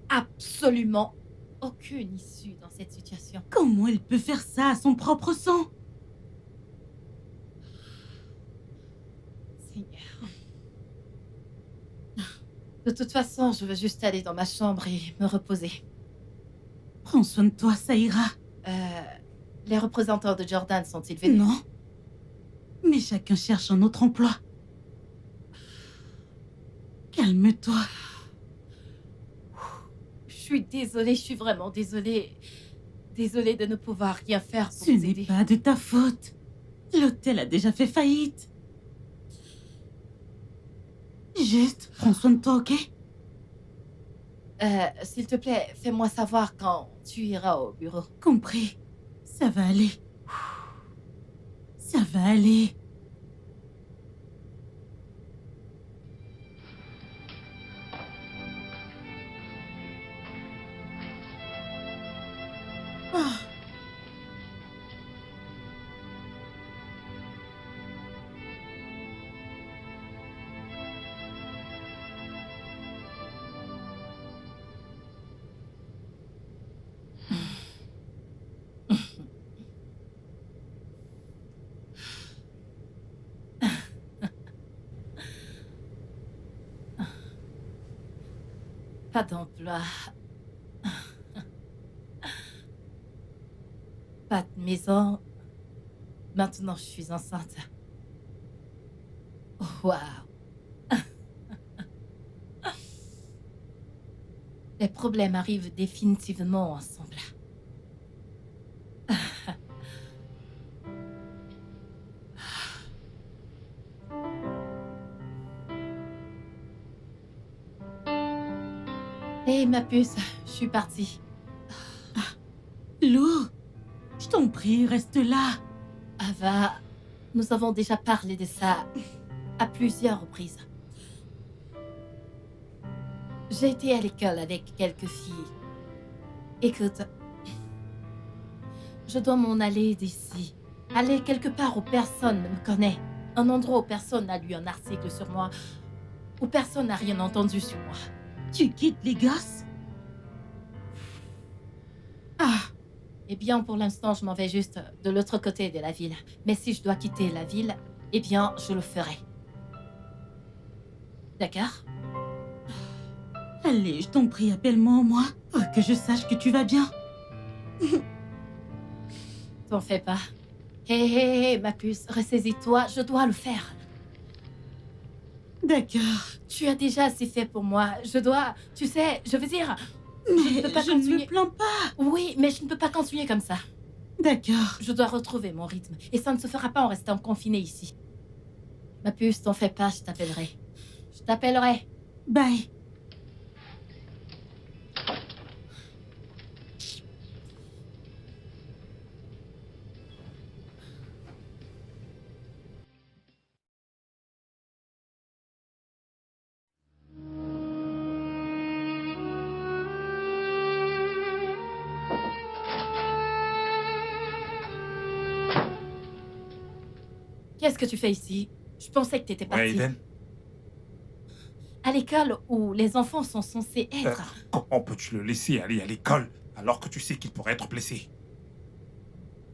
Absolument aucune issue dans cette situation. Comment il peut faire ça à son propre sang? Seigneur. De toute façon, je veux juste aller dans ma chambre et me reposer. Prends soin de toi, ça ira. Les représentants de Jordan sont-ils venus? Non. Mais chacun cherche un autre emploi. Calme-toi. Je suis désolée, je suis vraiment désolée. Désolée de ne pouvoir rien faire pour Ce vous n'est aider. pas de ta faute. L'hôtel a déjà fait faillite. Juste, prends soin de toi, ok? S'il te plaît, fais-moi savoir quand tu iras au bureau. Compris. Ça va aller. Ça va aller. Ah. Pas d'emploi. Pas de maison. Maintenant, je suis enceinte. Waouh. Les problèmes arrivent définitivement ensemble. Hé, ma puce, je suis partie. Lou, je t'en prie, reste là. Ava, nous avons déjà parlé de ça à plusieurs reprises. J'ai été à l'école avec quelques filles. Écoute, je dois m'en aller d'ici. Aller quelque part où personne ne me connaît. Un endroit où personne n'a lu un article sur moi. Où personne n'a rien entendu sur moi. Tu quittes les gosses? Ah, Eh bien, pour l'instant, je m'en vais juste de l'autre côté de la ville. Mais si je dois quitter la ville, eh bien, je le ferai. D'accord? allez, je t'en prie, appelle-moi au moins. Pour que je sache que tu vas bien. T'en fais pas. Hé, ma puce, ressaisis-toi, je dois le faire. D'accord. Tu as déjà assez fait pour moi. Je dois... Tu sais, je veux dire... Mais peux pas je ne me continuer. plains pas. Oui, mais je ne peux pas continuer comme ça. D'accord. Je dois retrouver mon rythme. Et ça ne se fera pas en restant confiné ici. Ma puce, t'en fais pas, je t'appellerai. Je t'appellerai. Bye. Qu'est-ce que tu fais ici? Je pensais que t'étais Ouais, parti. Aiden. À l'école où les enfants sont censés être. Comment peux-tu le laisser aller à l'école alors que tu sais qu'il pourrait être blessé?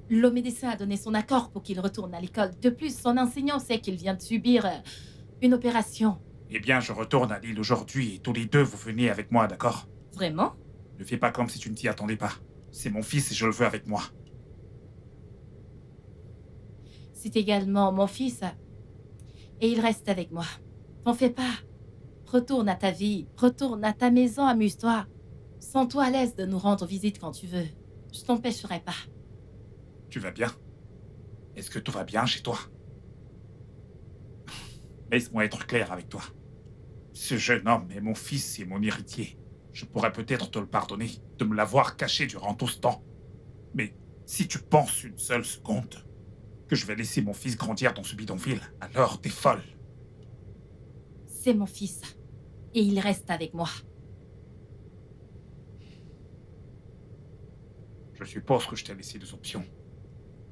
Le médecin a donné son accord pour qu'il retourne à l'école. De plus, son enseignant sait qu'il vient de subir une opération. Eh bien, je retourne à Lille aujourd'hui et tous les deux, vous venez avec moi, d'accord? Vraiment? Ne fais pas comme si tu ne t'y attendais pas. C'est mon fils et je le veux avec moi. C'est également mon fils. Et il reste avec moi. T'en fais pas. Retourne à ta vie. Retourne à ta maison, amuse-toi. Sens-toi à l'aise de nous rendre visite quand tu veux. Je t'empêcherai pas. Tu vas bien? Est-ce que tout va bien chez toi? Laisse-moi être clair avec toi. Ce jeune homme est mon fils et mon héritier. Je pourrais peut-être te le pardonner de me l'avoir caché durant tout ce temps. Mais si tu penses une seule seconde que je vais laisser mon fils grandir dans ce bidonville, alors t'es folle. C'est mon fils. Et il reste avec moi. Je suppose que je t'ai laissé deux options.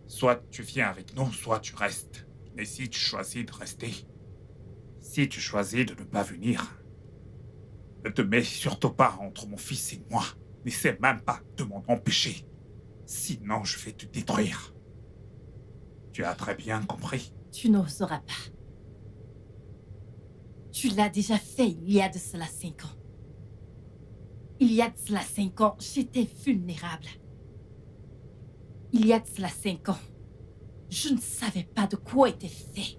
Soit tu viens avec nous, soit tu restes. Mais si tu choisis de rester, si tu choisis de ne pas venir, ne te mets surtout pas entre mon fils et moi. N'essaie même pas de m'en empêcher. Sinon, je vais te détruire. Tu as très bien compris. Tu n'oseras pas. Tu l'as déjà fait il y a de cela 5 ans. Il y a de cela 5 ans, j'étais vulnérable. Il y a de cela 5 ans, je ne savais pas de quoi étaient faits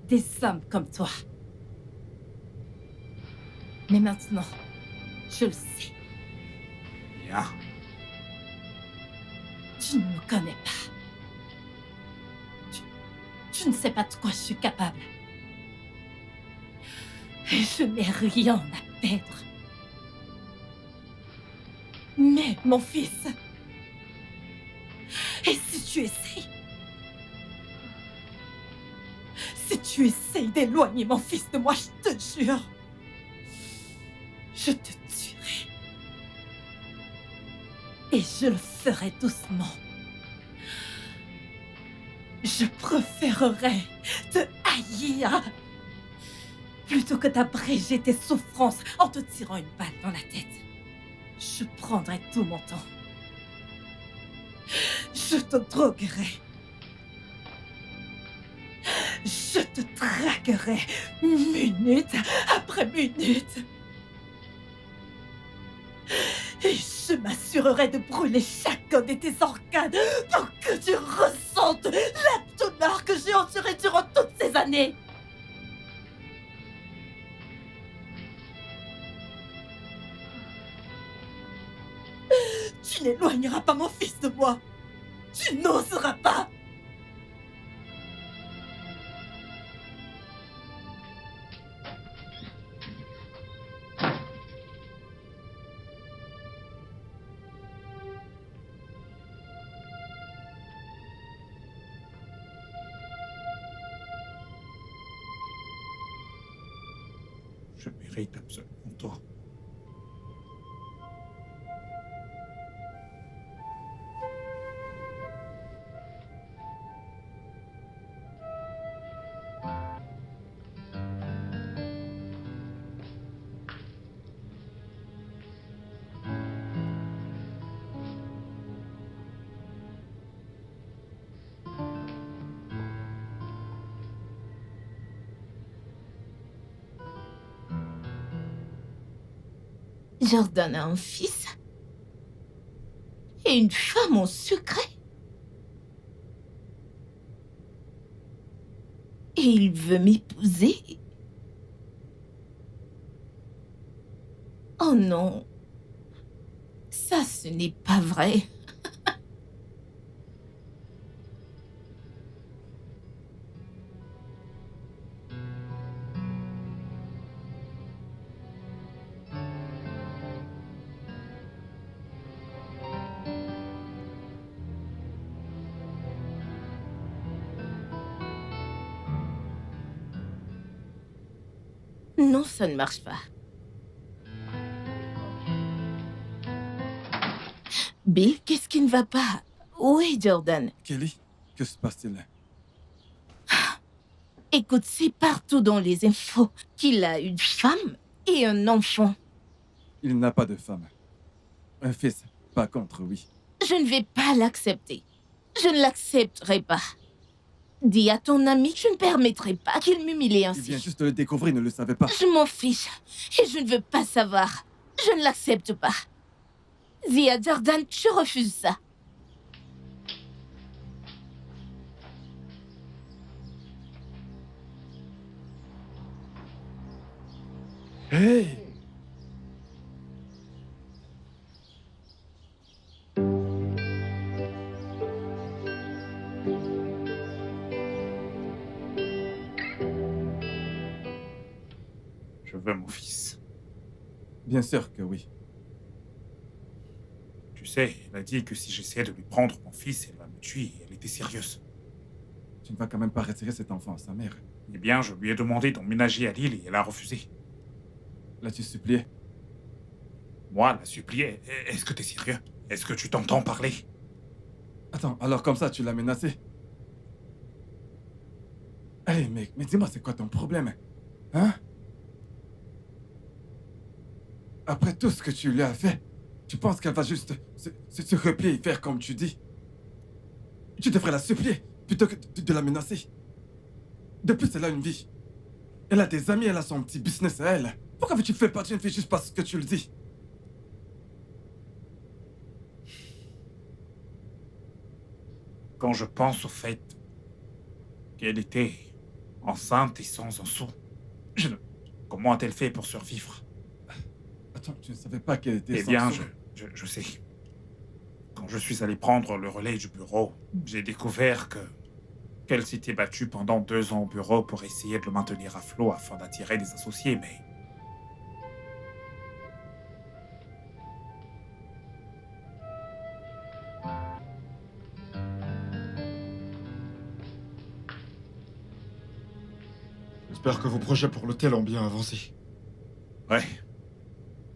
des hommes comme toi. Mais maintenant, je le sais. Bien. Tu ne me connais pas. Tu ne sais pas de quoi je suis capable. Et je n'ai rien à perdre. Mais, mon fils, et si tu essayes... Si tu essayes d'éloigner mon fils de moi, je te jure, je te tuerai. Et je le ferai doucement. Je préférerais te haïr plutôt que d'abréger tes souffrances en te tirant une balle dans la tête. Je prendrai tout mon temps. Je te droguerai. Je te traquerai minute après minute. Et je m'assurerai de brûler chacun de tes organes pour que tu ressentes la douleur que j'ai endurée durant toutes ces années. Tu n'éloigneras pas mon fils de moi. Tu n'oseras pas. Je mérite absolument tout. Jordan a un fils et une femme en secret. Et il veut m'épouser. Oh non, ça ce n'est pas vrai. Non, ça ne marche pas. Bill, qu'est-ce qui ne va pas? Où est Jordan? Kelly, que se passe-t-il? Écoute, c'est partout dans les infos qu'il a une femme et un enfant. Il n'a pas de femme. Un fils, par contre, oui. Je ne vais pas l'accepter. Je ne l'accepterai pas. Dis à ton ami que je ne permettrai pas qu'il m'humilie Il vient ainsi. juste de le découvrir, il ne le savait pas. Je m'en fiche et je ne veux pas savoir. Je ne l'accepte pas. Dis à Jordan que je refuse ça. Hey! Je veux mon fils. Bien sûr que oui. Tu sais, elle a dit que si j'essayais de lui prendre mon fils, elle va me tuer. Elle était sérieuse. Tu ne vas quand même pas retirer cet enfant à sa mère. Eh bien, je lui ai demandé d'emménager à Lille et elle a refusé. L'as-tu supplié? Moi, la supplier. Est-ce que t'es sérieux? Est-ce que tu t'entends parler? Attends, alors comme ça, tu l'as menacé? Hey mec, mais dis-moi, c'est quoi ton problème? Hein? Après tout ce que tu lui as fait, tu penses qu'elle va juste se replier et faire comme tu dis? Tu devrais la supplier plutôt que de la menacer. De plus, elle a une vie. Elle a des amis, elle a son petit business à elle. Pourquoi veux-tu faire partie d'une fille juste parce que tu le dis? Quand je pense au fait qu'elle était enceinte et sans un sou, je ne... Comment a-t-elle fait pour survivre? Attends, tu ne savais pas qu'elle était Eh sans bien, sou? je sais. Quand je suis allé prendre le relais du bureau, j'ai découvert qu'elle s'était battue pendant 2 ans au bureau pour essayer de le maintenir à flot afin d'attirer des associés, mais... J'espère que vos projets pour l'hôtel ont bien avancé. Ouais.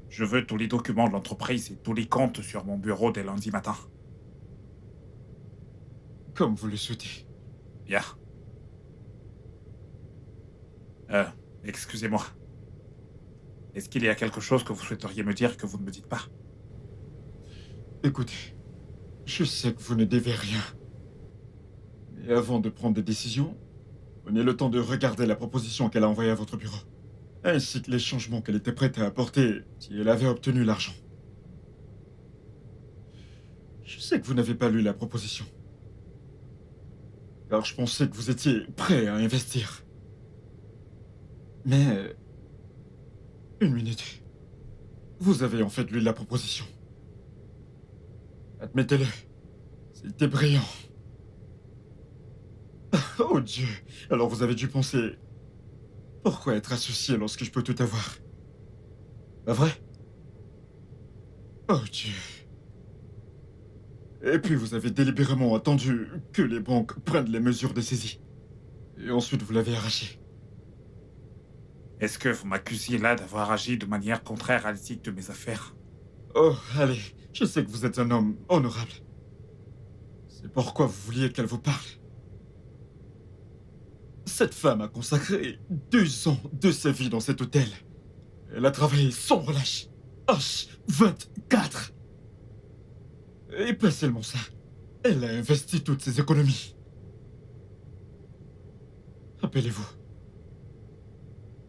Je veux tous les documents de l'entreprise et tous les comptes sur mon bureau dès lundi matin. Comme vous le souhaitez. Bien. Excusez-moi. Est-ce qu'il y a quelque chose que vous souhaiteriez me dire que vous ne me dites pas? Écoutez, je sais que vous ne devez rien. Mais avant de prendre des décisions, prenez le temps de regarder la proposition qu'elle a envoyée à votre bureau, ainsi que les changements qu'elle était prête à apporter si elle avait obtenu l'argent. Je sais que vous n'avez pas lu la proposition, car je pensais que vous étiez prêt à investir. Mais... Une minute. Vous avez en fait lu la proposition. Admettez-le, c'était brillant. Oh Dieu, alors vous avez dû penser... Pourquoi être associé lorsque je peux tout avoir? Pas vrai? Oh Dieu. Et puis vous avez délibérément attendu que les banques prennent les mesures de saisie. Et ensuite vous l'avez arraché. Est-ce que vous m'accusiez là d'avoir agi de manière contraire à l'éthique de mes affaires? Oh, allez, je sais que vous êtes un homme honorable. C'est pourquoi vous vouliez qu'elle vous parle. Cette femme a consacré 2 ans de sa vie dans cet hôtel. Elle a travaillé sans relâche. H24. Et pas seulement ça. Elle a investi toutes ses économies. Rappelez-vous.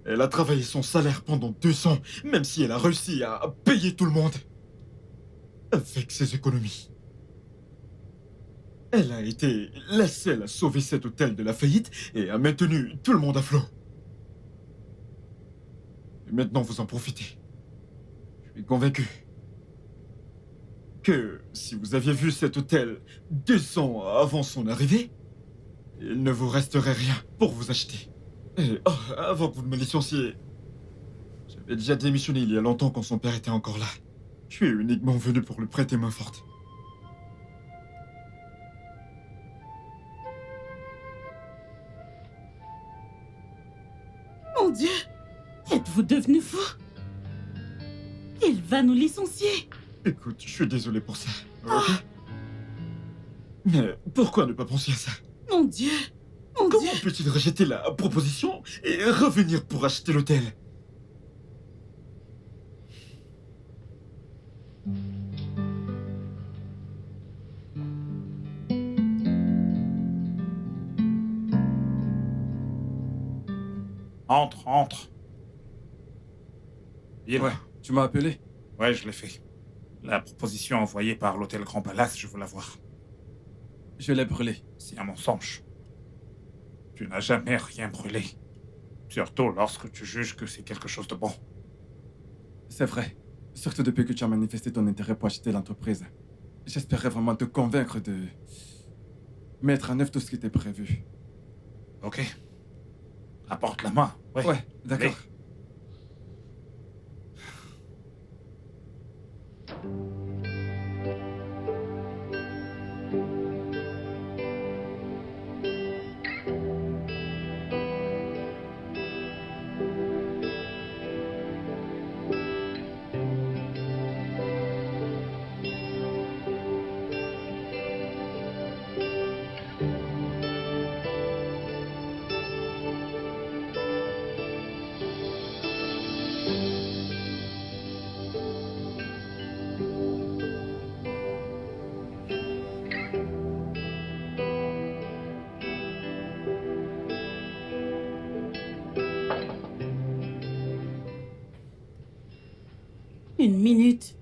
Elle a travaillé son salaire pendant 2 ans, même si elle a réussi à payer tout le monde. Avec ses économies. Elle a été la seule à sauver cet hôtel de la faillite et a maintenu tout le monde à flot. Et maintenant, vous en profitez. Je suis convaincu que si vous aviez vu cet hôtel 2 ans avant son arrivée, il ne vous resterait rien pour vous acheter. Et avant que vous ne me licenciez, j'avais déjà démissionné il y a longtemps quand son père était encore là. Je suis uniquement venu pour lui prêter main forte. Mon Dieu! Êtes-vous devenu fou? Il va nous licencier! Écoute, je suis désolé pour ça, ok? Mais pourquoi ne pas penser à ça? Mon Dieu! Mon Dieu. Comment peut-il rejeter la proposition et revenir pour acheter l'hôtel? Entre, entre. Bill. Ouais, tu m'as appelé? Ouais, je l'ai fait. La proposition envoyée par l'hôtel Grand Palace, je veux la voir. Je l'ai brûlé. C'est un mensonge. Tu n'as jamais rien brûlé. Surtout lorsque tu juges que c'est quelque chose de bon. C'est vrai. Surtout depuis que tu as manifesté ton intérêt pour acheter l'entreprise. J'espérais vraiment te convaincre de mettre en œuvre tout ce qui était prévu. Ok. Apporte la main. Ouais. Ouais, d'accord. Allez. Une minute.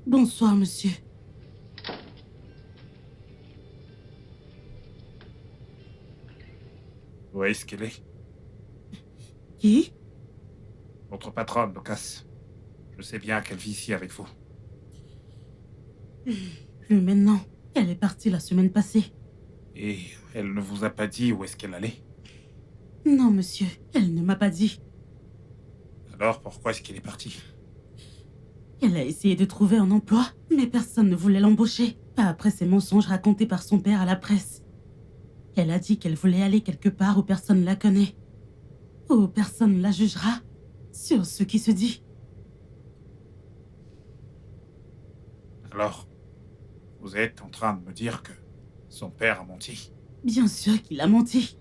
Bonsoir, monsieur. Où est-ce qu'elle est? Qui? Votre patronne, Lucas. Je sais bien qu'elle vit ici avec vous. Plus maintenant. Elle est partie la semaine passée. Et elle ne vous a pas dit où est-ce qu'elle allait? Non, monsieur. Elle ne m'a pas dit. Alors pourquoi est-ce qu'elle est partie? Elle a essayé de trouver un emploi, mais personne ne voulait l'embaucher. Pas après ces mensonges racontés par son père à la presse. Elle a dit qu'elle voulait aller quelque part où personne la connaît. Où personne la jugera sur ce qui se dit. Alors, vous êtes en train de me dire que son père a menti? Bien sûr qu'il a menti.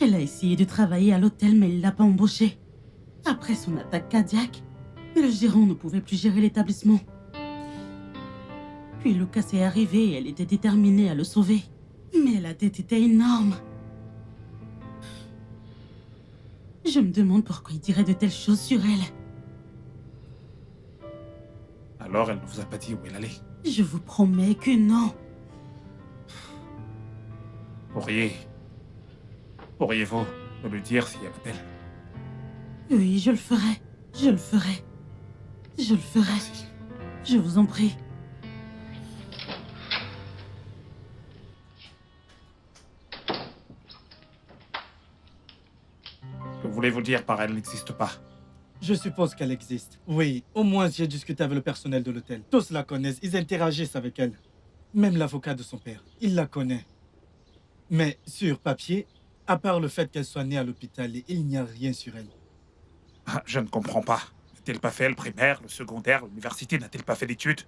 Elle a essayé de travailler à l'hôtel, mais il l'a pas embauchée. Après son attaque cardiaque, le gérant ne pouvait plus gérer l'établissement. Puis Lucas est arrivé et elle était déterminée à le sauver. Mais la dette était énorme. Je me demande pourquoi il dirait de telles choses sur elle. Alors elle ne vous a pas dit où elle allait? Je vous promets que non. Pourriez-vous me le dire si elle appelle? Oui, je le ferai. Je le ferai. Je le ferai. Merci. Je vous en prie. Que voulez-vous dire par elle n'existe pas? Je suppose qu'elle existe. Oui, au moins j'ai discuté avec le personnel de l'hôtel. Tous la connaissent, ils interagissent avec elle. Même l'avocat de son père, il la connaît. Mais sur papier, à part le fait qu'elle soit née à l'hôpital, il n'y a rien sur elle. Ah, je ne comprends pas. N'a-t-elle pas fait le primaire, le secondaire, l'université? N'a-t-elle pas fait d'études?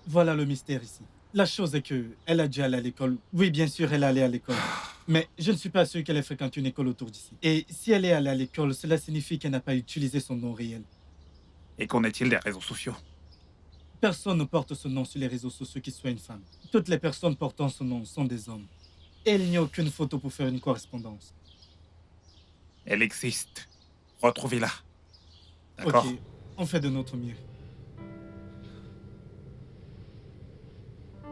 Voilà le mystère ici. La chose est que elle a dû aller à l'école. Oui, bien sûr, elle est allée à l'école. Mais je ne suis pas sûr qu'elle ait fréquenté une école autour d'ici. Et si elle est allée à l'école, cela signifie qu'elle n'a pas utilisé son nom réel. Et qu'en est-il des réseaux sociaux? Personne ne porte ce nom sur les réseaux sociaux qui soit une femme. Toutes les personnes portant ce nom sont des hommes. Et il n'y a aucune photo pour faire une correspondance. Elle existe. Retrouvez-la. D'accord? Ok, on fait de notre mieux.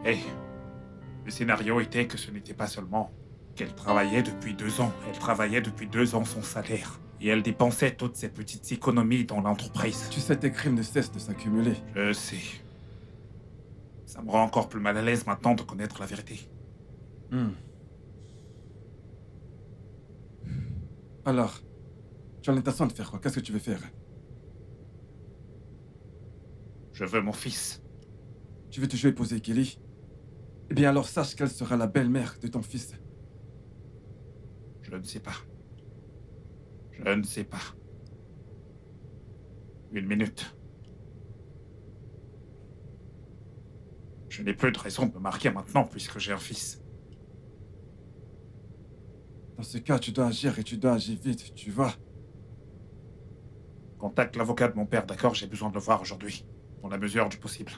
Et le scénario était que ce n'était pas seulement qu'elle travaillait depuis 2 ans. Elle travaillait depuis 2 ans son salaire. Et elle dépensait toutes ses petites économies dans l'entreprise. Tu sais, tes crimes ne cessent de s'accumuler. Je sais. Ça me rend encore plus mal à l'aise maintenant de connaître la vérité. Alors, tu as l'intention de faire quoi? Qu'est-ce que tu veux faire? Je veux mon fils. Tu veux toujours épouser Kelly? Eh bien alors sache qu'elle sera la belle-mère de ton fils. Je ne sais pas. Je ne sais pas. Une minute. Je n'ai plus de raison de me marier maintenant puisque j'ai un fils. Dans ce cas, tu dois agir et tu dois agir vite, tu vois. Contacte l'avocat de mon père, d'accord? J'ai besoin de le voir aujourd'hui, dans la mesure du possible.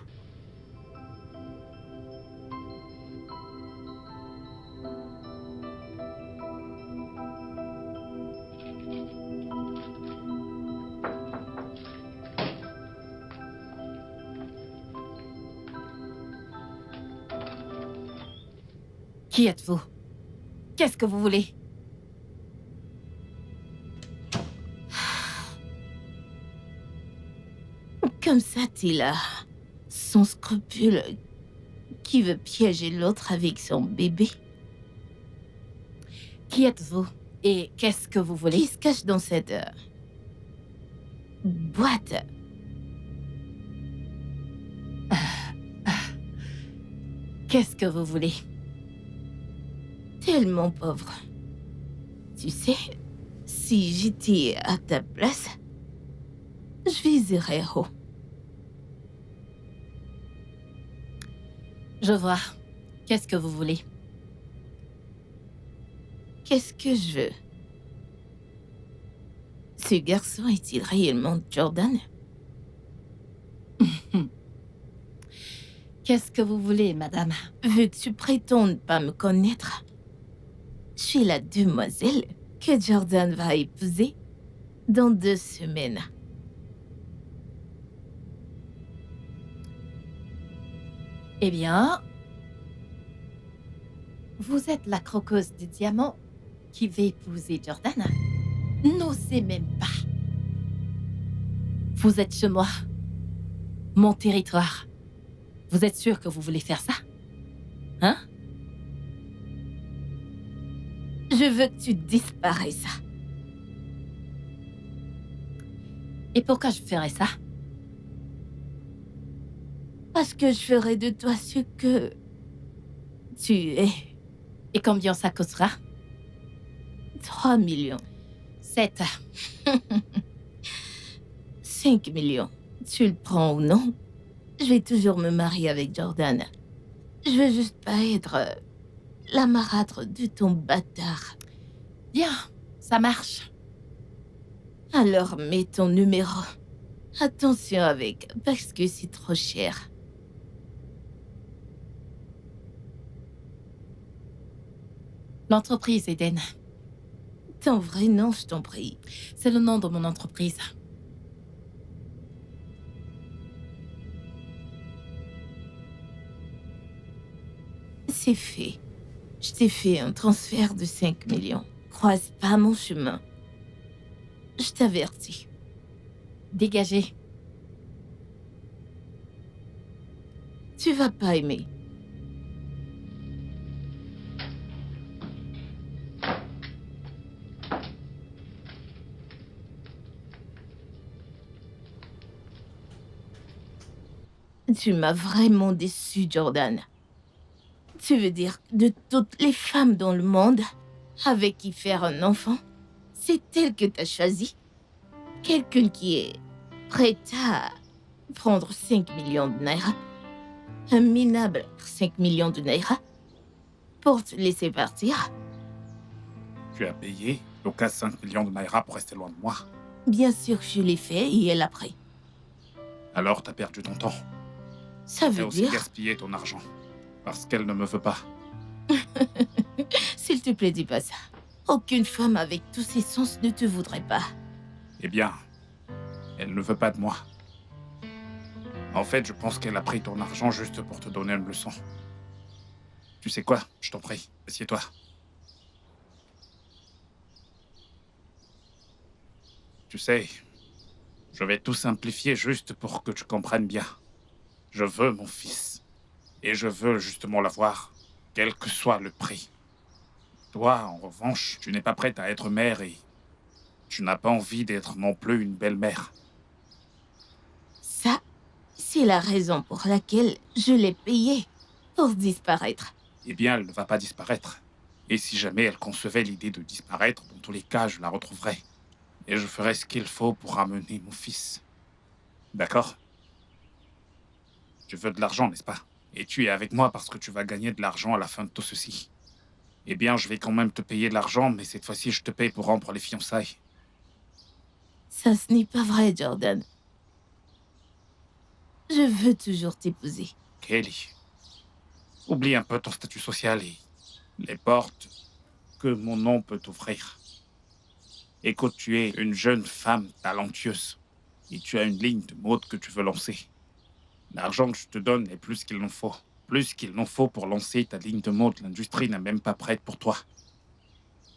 Qui êtes-vous? Qu'est-ce que vous voulez? Comme ça, t'es là, sans scrupule, qui veut piéger l'autre avec son bébé. Qui êtes-vous? Et qu'est-ce que vous voulez? Qui se cache dans cette boîte? Qu'est-ce que vous voulez? Tellement pauvre. Tu sais, si j'étais à ta place, je viserais haut. Je vois. Qu'est-ce que vous voulez? Qu'est-ce que je veux? Ce garçon est-il réellement Jordan? Qu'est-ce que vous voulez, madame? Veux-tu prétendre pas me connaître? Je suis la demoiselle que Jordan va épouser dans 2 semaines. Eh bien, vous êtes la croqueuse de diamants qui va épouser Jordan? N'osez même pas. Vous êtes chez moi, mon territoire. Vous êtes sûr que vous voulez faire ça? Hein? Je veux que tu disparaisses. Et pourquoi je ferais ça? Parce que je ferai de toi ce que tu es. Et combien ça coûtera? 3 millions. 7. 5 millions. Tu le prends ou non? Je vais toujours me marier avec Jordan. Je veux juste pas être la marâtre de ton bâtard. Bien, ça marche. Alors mets ton numéro. Attention avec, parce que c'est trop cher. L'entreprise Eden, Ton vrai nom, je t'en prie. c'est le nom de mon entreprise. C'est fait. Je t'ai fait un transfert de 5 millions. Croise pas mon chemin. Je t'avertis. Dégagez. Tu vas pas aimer. Tu m'as vraiment déçu, Jordan. Tu veux dire de toutes les femmes dans le monde avec qui faire un enfant, c'est elle que t'as choisi? Quelqu'un qui est prête à prendre 5 millions de naira? Un minable 5 millions de naira? Pour te laisser partir? Tu as payé Lucas 5 millions de naira pour rester loin de moi. Bien sûr que je l'ai fait et elle a pris. Alors t'as perdu ton temps. Ça T'as veut aussi dire... gaspillé ton argent. Parce qu'elle ne me veut pas. S'il te plaît, dis pas ça. Aucune femme avec tous ses sens ne te voudrait pas. Eh bien, elle ne veut pas de moi. En fait, je pense qu'elle a pris ton argent juste pour te donner une leçon. Tu sais quoi? Je t'en prie, assieds-toi. Tu sais, je vais tout simplifier juste pour que tu comprennes bien. Je veux mon fils. Et je veux justement l'avoir, quel que soit le prix. Toi, en revanche, tu n'es pas prête à être mère et tu n'as pas envie d'être non plus une belle-mère. Ça, c'est la raison pour laquelle je l'ai payée pour disparaître. Eh bien, elle ne va pas disparaître. Et si jamais elle concevait l'idée de disparaître, dans tous les cas, je la retrouverai. Et je ferai ce qu'il faut pour ramener mon fils. D'accord? Tu veux de l'argent, n'est-ce pas? Et tu es avec moi parce que tu vas gagner de l'argent à la fin de tout ceci. Eh bien, je vais quand même te payer de l'argent, mais cette fois-ci, je te paye pour rompre les fiançailles. Ça, ce n'est pas vrai, Jordan. Je veux toujours t'épouser. Kelly, oublie un peu ton statut social et les portes que mon nom peut t'offrir. Écoute, tu es une jeune femme talentueuse et tu as une ligne de mode que tu veux lancer. L'argent que je te donne est plus qu'il n'en faut. Plus qu'il n'en faut pour lancer ta ligne de mode. L'industrie n'est même pas prête pour toi.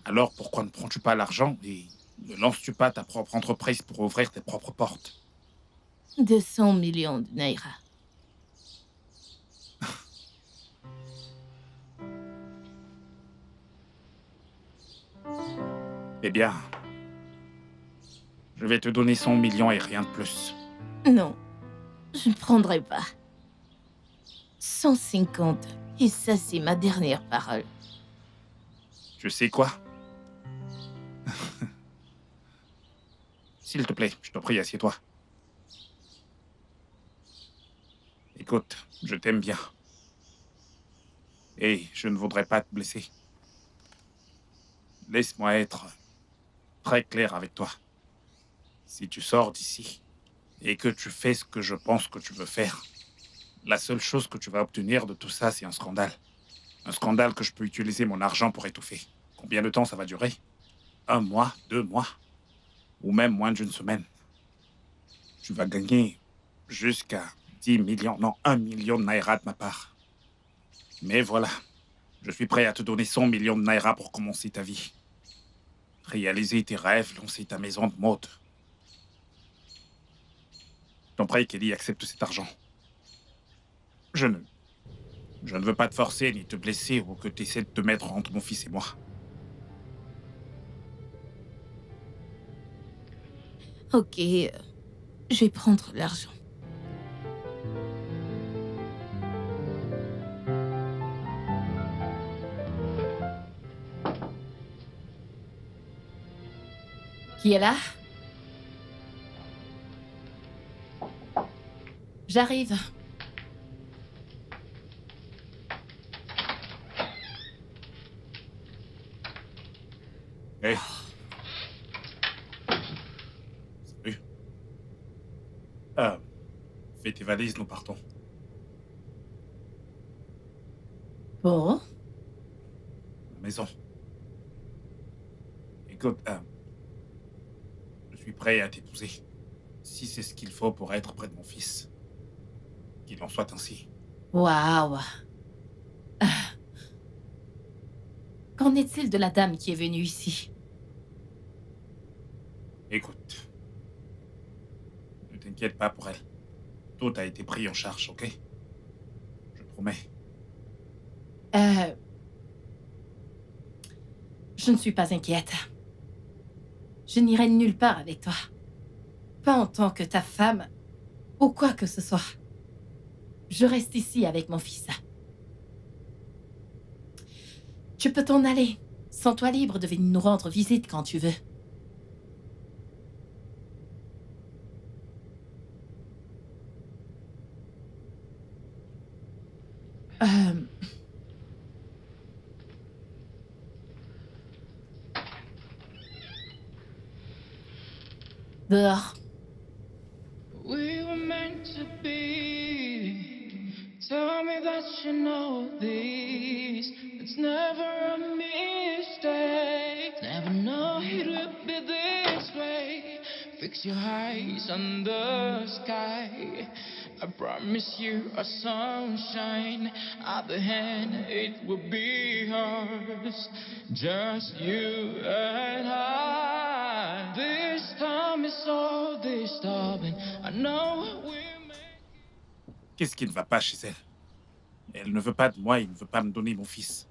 Alors pourquoi ne prends-tu pas l'argent et ne lances-tu pas ta propre entreprise pour ouvrir tes propres portes? 200 millions de naira. Eh bien, je vais te donner 100 millions et rien de plus. Non, je ne prendrai pas. 150. Et ça, c'est ma dernière parole. Tu sais quoi? S'il te plaît, je t'en prie, assieds-toi. Écoute, je t'aime bien. Et je ne voudrais pas te blesser. Laisse-moi être très clair avec toi. Si tu sors d'ici et que tu fais ce que je pense que tu veux faire, la seule chose que tu vas obtenir de tout ça, c'est un scandale. Un scandale que je peux utiliser mon argent pour étouffer. Combien de temps ça va durer? 1 mois, 2 mois, ou même moins d'une semaine. Tu vas gagner jusqu'à 10 millions, non, 1 million de naira de ma part. Mais voilà, je suis prêt à te donner 100 millions de naira pour commencer ta vie. Réaliser tes rêves, lancer ta maison de mode. Je t'en prie, Kelly, accepte cet argent. Je ne veux pas te forcer ni te blesser ou que tu essaies de te mettre entre mon fils et moi. Ok, je vais prendre l'argent. Qui est là? J'arrive. Hé. Salut. Fais tes valises, nous partons. Bon, La maison. Écoute, je suis prêt à t'épouser. Si c'est ce qu'il faut pour être près de mon fils. Qu'il en soit ainsi. waouh. Qu'en est-il de la dame qui est venue ici? Écoute. Ne t'inquiète pas pour elle. Tout a été pris en charge, ok? Je promets. Je ne suis pas inquiète. Je n'irai nulle part avec toi. Pas en tant que ta femme, ou quoi que ce soit. Je reste ici avec mon fils. Tu peux t'en aller. Sens-toi libre de venir nous rendre visite quand tu veux. Dehors. We were meant to be. Tell me that you know this. It's never a mistake. Never know it would be this way. Fix your eyes on the sky. I promise you a sunshine. At the end, it will be ours. Just you and I. This time is so disturbing. I know we're making. Qu'est-ce qui ne va pas chez elle? Elle ne veut pas de moi, il ne veut pas me donner mon fils.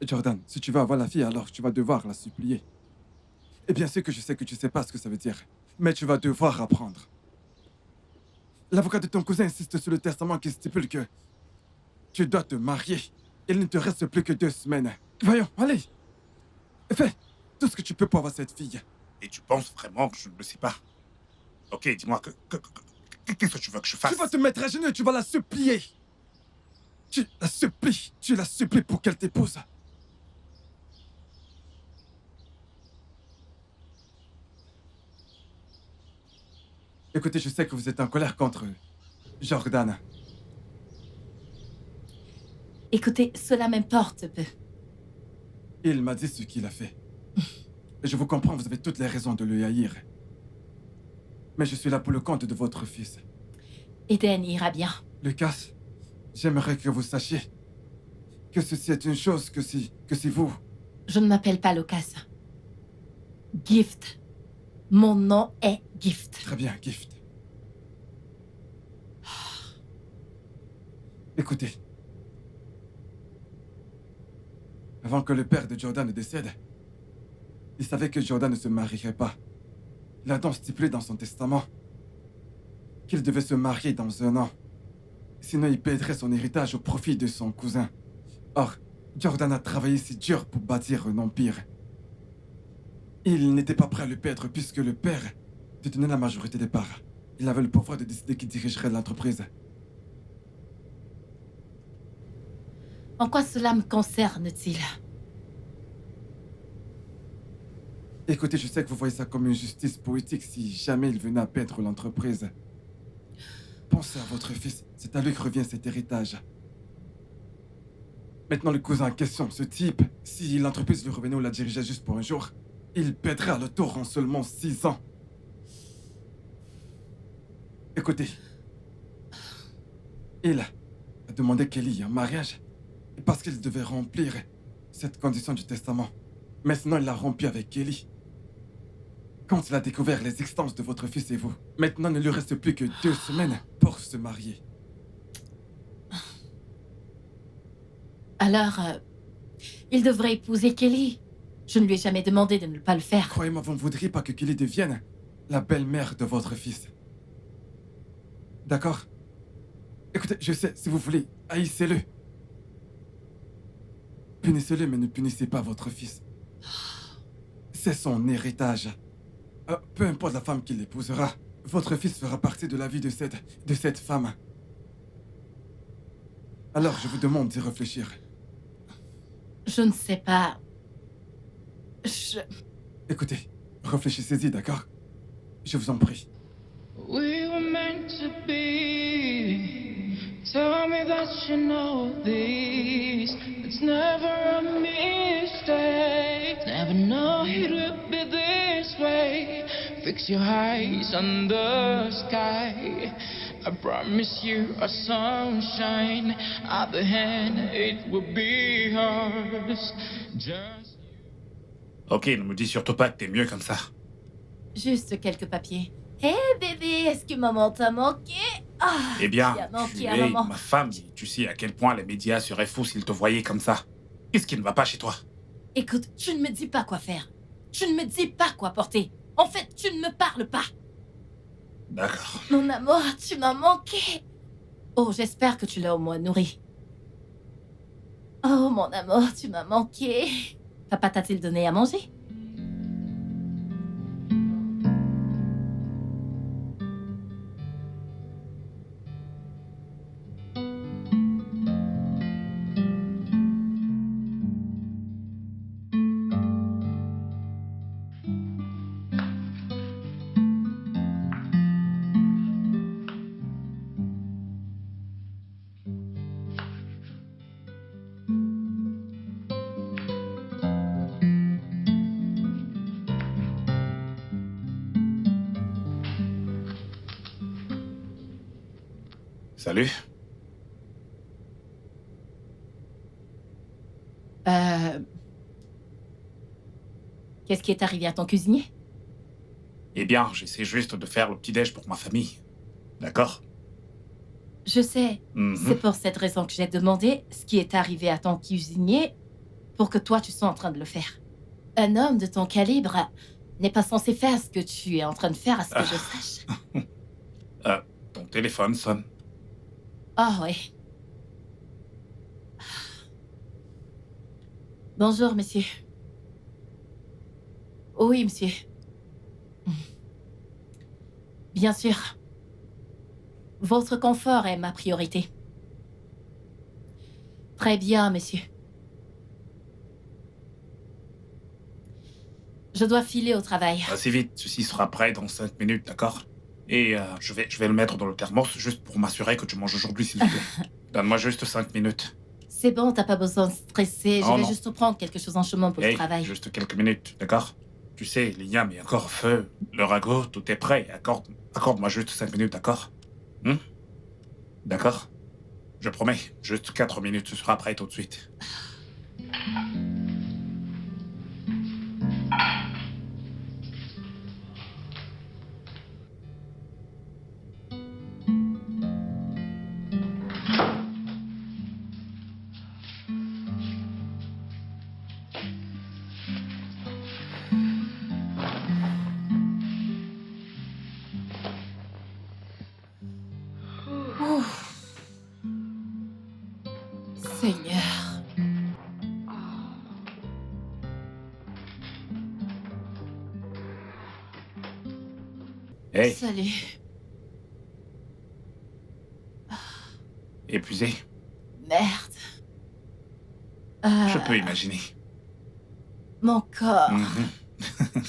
Jordan, si tu veux avoir la fille, alors tu vas devoir la supplier. Et bien sûr que je sais que tu sais pas ce que ça veut dire, mais tu vas devoir apprendre. L'avocat de ton cousin insiste sur le testament qui stipule que tu dois te marier. Il ne te reste plus que 2 semaines. Voyons, allez. Fais tout ce que tu peux pour avoir cette fille. Et tu penses vraiment que je ne le sais pas? Ok, dis-moi, qu'est-ce que tu veux que je fasse? Tu vas te mettre à genoux et tu vas la supplier. Tu la supplies. Tu la supplies pour qu'elle t'épouse. Écoutez, je sais que vous êtes en colère contre Jordan. Écoutez, cela m'importe peu. Il m'a dit ce qu'il a fait. Et je vous comprends, vous avez toutes les raisons de le haïr. Mais je suis là pour le compte de votre fils. Eden ira bien. Lucas, j'aimerais que vous sachiez que ceci est une chose que si vous... Je ne m'appelle pas Lucas. Gift. Mon nom est Gift. Très bien, Gift. Écoutez. Avant que le père de Jordan ne décède, il savait que Jordan ne se marierait pas. Il a donc stipulé dans son testament qu'il devait se marier dans 1 an. Sinon, il paierait son héritage au profit de son cousin. Or, Jordan a travaillé si dur pour bâtir un empire. Il n'était pas prêt à le perdre puisque le père détenait la majorité des parts. Il avait le pouvoir de décider qui dirigerait l'entreprise. En quoi cela me concerne-t-il? Écoutez, je sais que vous voyez ça comme une justice poétique si jamais il venait à perdre l'entreprise. Pensez à votre fils, c'est à lui que revient cet héritage. Maintenant, le cousin en question, ce type, si l'entreprise lui revenait ou la dirigeait juste pour un jour, il perdrait à le tour en seulement 6 ans. Écoutez, il a demandé Kelly en mariage parce qu'il devait remplir cette condition du testament. Maintenant, il l'a rompu avec Kelly. Quand il a découvert les existences de votre fils et vous, maintenant, il ne lui reste plus que 2 semaines pour se marier. Alors, il devrait épouser Kelly. Je ne lui ai jamais demandé de ne pas le faire. Croyez-moi, vous ne voudriez pas que Kelly devienne la belle-mère de votre fils. D'accord? Écoutez, je sais, si vous voulez, haïssez-le. Punissez-le, mais ne punissez pas votre fils. C'est son héritage. Peu importe la femme qu'il épousera, votre fils fera partie de la vie de cette femme. Alors, je vous demande d'y réfléchir. Je ne sais pas. Écoutez, réfléchissez-y, d'accord? Je vous en prie. We were meant to be. Tell me that you know this. It's never a mistake. Never know it would be this way. Fix your eyes on the sky. I promise you a sunshine. At the end, it will be ours. Just. Ok, ne me dis surtout pas que t'es mieux comme ça. Juste quelques papiers. Hé bébé, est-ce que maman t'a manqué? Ah, Eh bien, qui a manqué tu à es maman? ma femme et tu sais à quel point les médias seraient fous s'ils te voyaient comme ça. Qu'est-ce qui ne va pas chez toi? Écoute, tu ne me dis pas quoi faire. Tu ne me dis pas quoi porter. En fait, tu ne me parles pas. D'accord. Mon amour, tu m'as manqué. Oh, j'espère que tu l'as au moins nourri. Oh, mon amour, tu m'as manqué. Papa t'a-t-il donné à manger? Salut. Qu'est-ce qui est arrivé à ton cuisinier? Eh bien, j'essaie juste de faire le petit-déj pour ma famille. D'accord? Je sais. Mhm. C'est pour cette raison que j'ai demandé ce qui est arrivé à ton cuisinier pour que toi, tu sois en train de le faire. Un homme de ton calibre n'est pas censé faire ce que tu es en train de faire, à ce que je sache. Ton téléphone sonne. Ah oui. Bonjour, monsieur. Oui, monsieur. Bien sûr. Votre confort est ma priorité. Très bien, monsieur. Je dois filer au travail. Assez vite, ceci sera prêt dans 5 minutes, d'accord? Et je vais le mettre dans le thermos juste pour m'assurer que tu manges aujourd'hui, s'il te plaît. Donne-moi juste 5 minutes. C'est bon, t'as pas besoin de stresser. Non, Je vais non. juste prendre quelque chose en chemin pour le Hey, travail. juste quelques minutes, d'accord? Tu sais, Liam est encore au feu. Le ragot, tout est prêt. Accorde-moi juste 5 minutes, d'accord? D'accord? Je promets, juste 4 minutes, ce sera prêt tout de suite. Ouf. Seigneur. Hey, Salut. épuisé? Merde. Je peux imaginer. Mon corps. Mhm.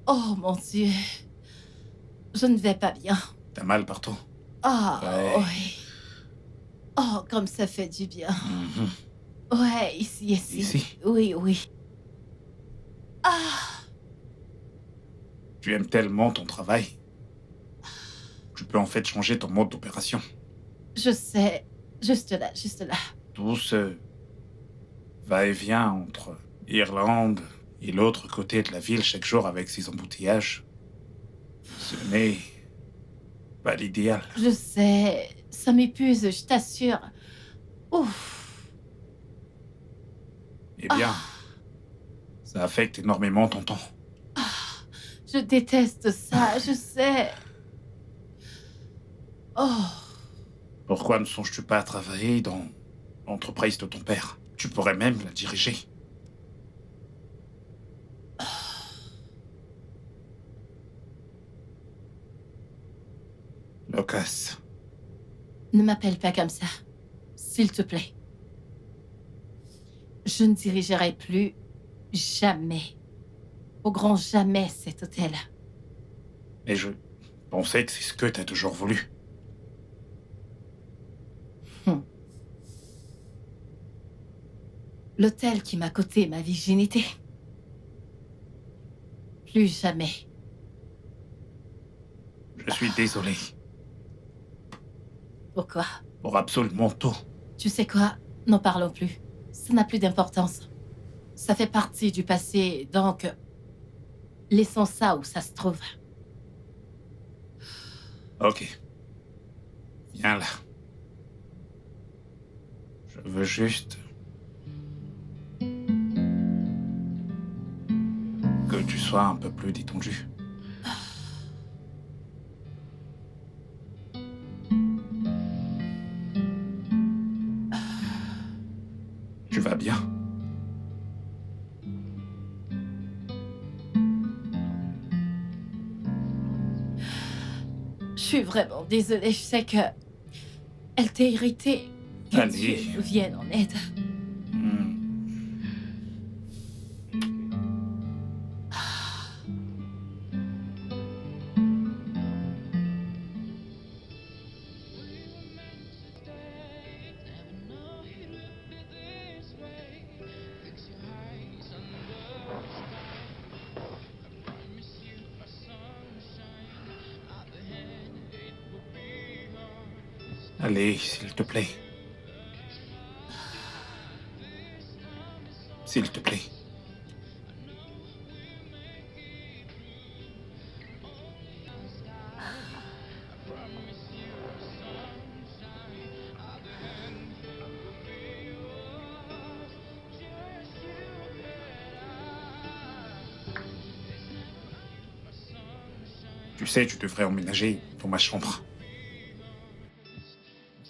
Oh mon Dieu. Je ne vais pas bien. T'as mal partout? Ah, Ouais. oui. Oh, comme ça fait du bien. Mhm. Ouais, ici. Ici? Oui, oui. Ah, Tu aimes tellement ton travail. Tu peux en fait changer ton mode d'opération. je sais. Juste là. Tout ce va-et-vient entre Irlande et l'autre côté de la ville chaque jour avec ses embouteillages, ce n'est pas l'idéal. Je sais. Ça m'épuise, je t'assure. Ouf. Eh bien, ça affecte énormément ton temps. Je déteste ça, je sais. Oh, Pourquoi ne songes-tu pas à travailler dans l'entreprise de ton père? Tu pourrais même la diriger. Lucas, ne m'appelle pas comme ça. S'il te plaît. Je ne dirigerai plus jamais, au grand jamais, cet hôtel. mais je pensais que c'est ce que t'as toujours voulu. L'hôtel qui m'a coûté ma virginité. Plus jamais. Je suis désolé Pourquoi? pour absolument tout. Tu sais quoi? N'en parlons plus. Ça n'a plus d'importance. Ça fait partie du passé, donc laissons ça où ça se trouve. Ok. Viens là. Je veux juste que tu sois un peu plus détendu. Tu vas bien? Je suis vraiment désolée, je sais que elle t'a irritée. Que Allez. Dieu nous vienne en aide. Hmm. Allez, s'il te plaît. S'il te plaît. Tu sais, tu devrais emménager dans ma chambre.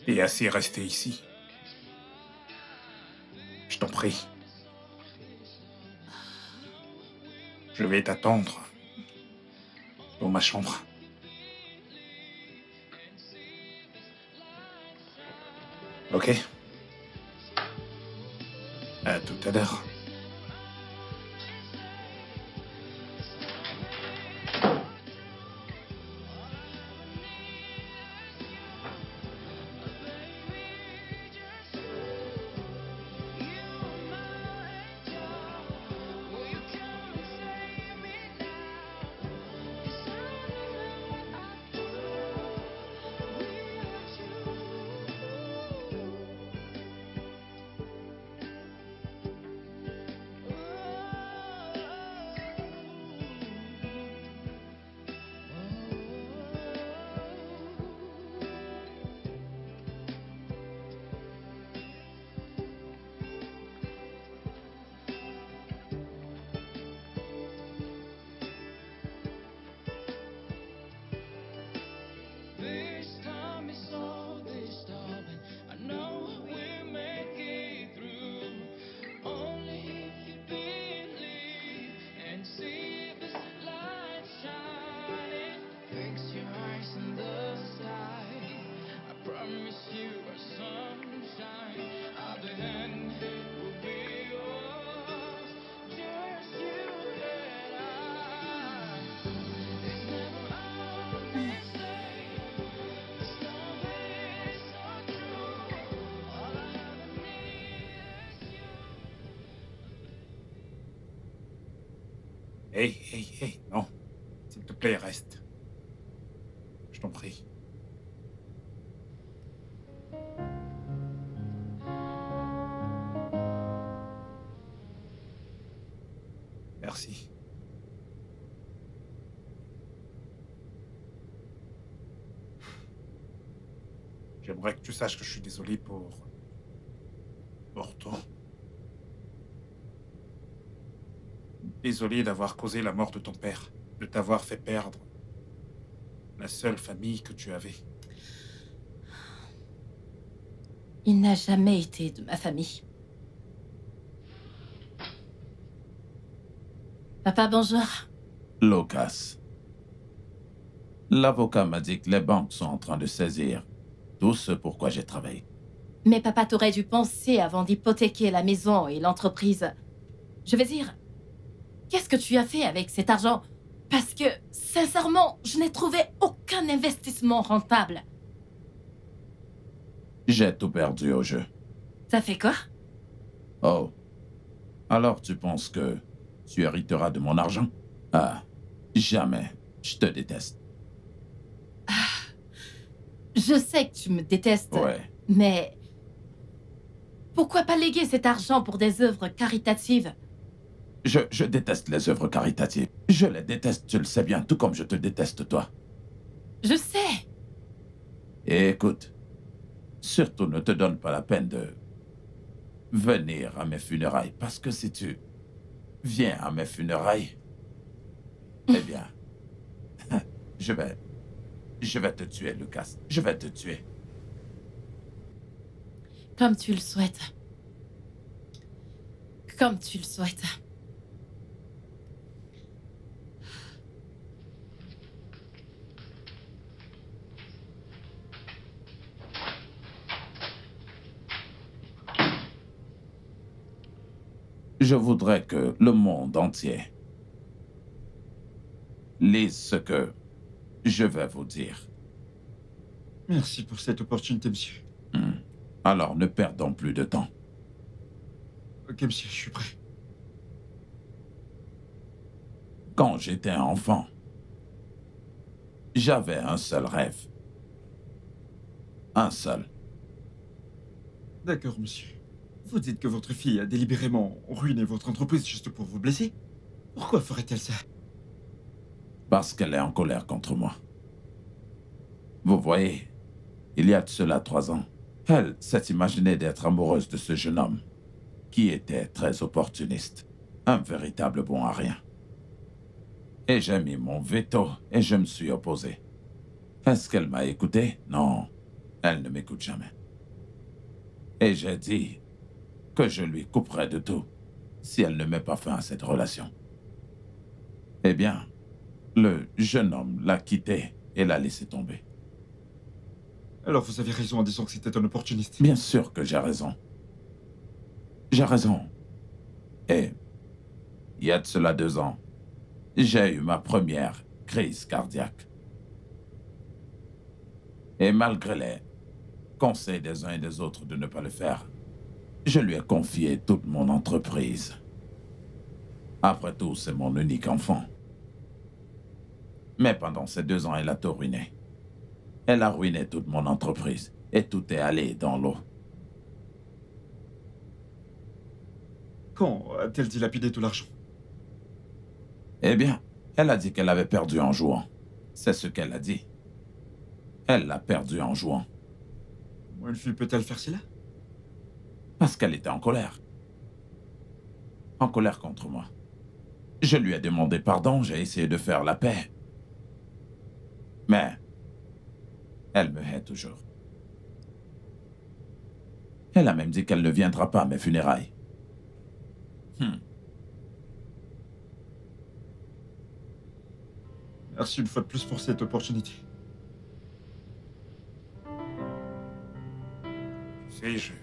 Et assez rester ici. Je t'en prie. Je vais t'attendre dans ma chambre. Ok. À tout à l'heure. This time is so disturbing. I know we'll make it through. Only if you believe and see this light shining. Fix your eyes in the sky. I promise you a sunshine. I'll be and it will be yours. Just you and I. It's never always safe. This love is so true. All I ever need is you. Hey, non. S'il te plaît, reste. Je t'en prie. Merci. J'aimerais que tu saches que je suis désolé pour toi. Désolé d'avoir causé la mort de ton père, de t'avoir fait perdre la seule famille que tu avais. Il n'a jamais été de ma famille. Papa, bonjour. Lucas. L'avocat m'a dit que les banques sont en train de saisir tout ce pourquoi j'ai travaillé. Mais papa, t'aurais dû penser avant d'hypothéquer la maison et l'entreprise. Je veux dire, qu'est-ce que tu as fait avec cet argent? Parce que, sincèrement, je n'ai trouvé aucun investissement rentable. J'ai tout perdu au jeu. Ça fait quoi? Oh. Alors tu penses que tu hériteras de mon argent? Ah, jamais. Je te déteste. Je sais que tu me détestes, Ouais. mais pourquoi pas léguer cet argent pour des œuvres caritatives? Je déteste les œuvres caritatives. Je les déteste, tu le sais bien, tout comme je te déteste toi. Je sais. Et écoute, surtout ne te donne pas la peine de venir à mes funérailles, parce que si tu viens à mes funérailles, eh bien, je vais te tuer, Lucas. Je vais te tuer. Comme tu le souhaites. Comme tu le souhaites. Je voudrais que le monde entier lise ce que je vais vous dire. Merci pour cette opportunité, monsieur. Alors ne perdons plus de temps. Ok, monsieur, je suis prêt. Quand j'étais enfant, j'avais un seul rêve. Un seul. D'accord, monsieur. Vous dites que votre fille a délibérément ruiné votre entreprise juste pour vous blesser? Pourquoi ferait-elle ça? Parce qu'elle est en colère contre moi. Vous voyez, il y a de cela 3 ans, elle s'est imaginée d'être amoureuse de ce jeune homme, qui était très opportuniste, un véritable bon à rien. Et j'ai mis mon veto et je me suis opposé. Est-ce qu'elle m'a écouté? Non, elle ne m'écoute jamais. Et j'ai dit que je lui couperais de tout si elle ne met pas fin à cette relation. Eh bien, Le jeune homme l'a quitté et l'a laissé tomber. Alors vous avez raison en disant que c'était un opportuniste. Bien sûr que j'ai raison. J'ai raison. Et il y a de cela 2 ans, j'ai eu ma première crise cardiaque. Et malgré les conseils des uns et des autres de ne pas le faire, je lui ai confié toute mon entreprise. Après tout, c'est mon unique enfant. Mais pendant ces 2 ans, elle a tout ruiné. Elle a ruiné toute mon entreprise et tout est allé dans l'eau. Quand a-t-elle dilapidé tout l'argent? Eh bien, elle a dit qu'elle avait perdu en jouant. C'est ce qu'elle a dit. Elle l'a perdu en jouant. Une fille peut-elle faire cela? Parce qu'elle était en colère. En colère contre moi. Je lui ai demandé pardon, j'ai essayé de faire la paix. Mais elle me hait toujours. Elle a même dit qu'elle ne viendra pas à mes funérailles. Merci une fois de plus pour cette opportunité. Tu sais, je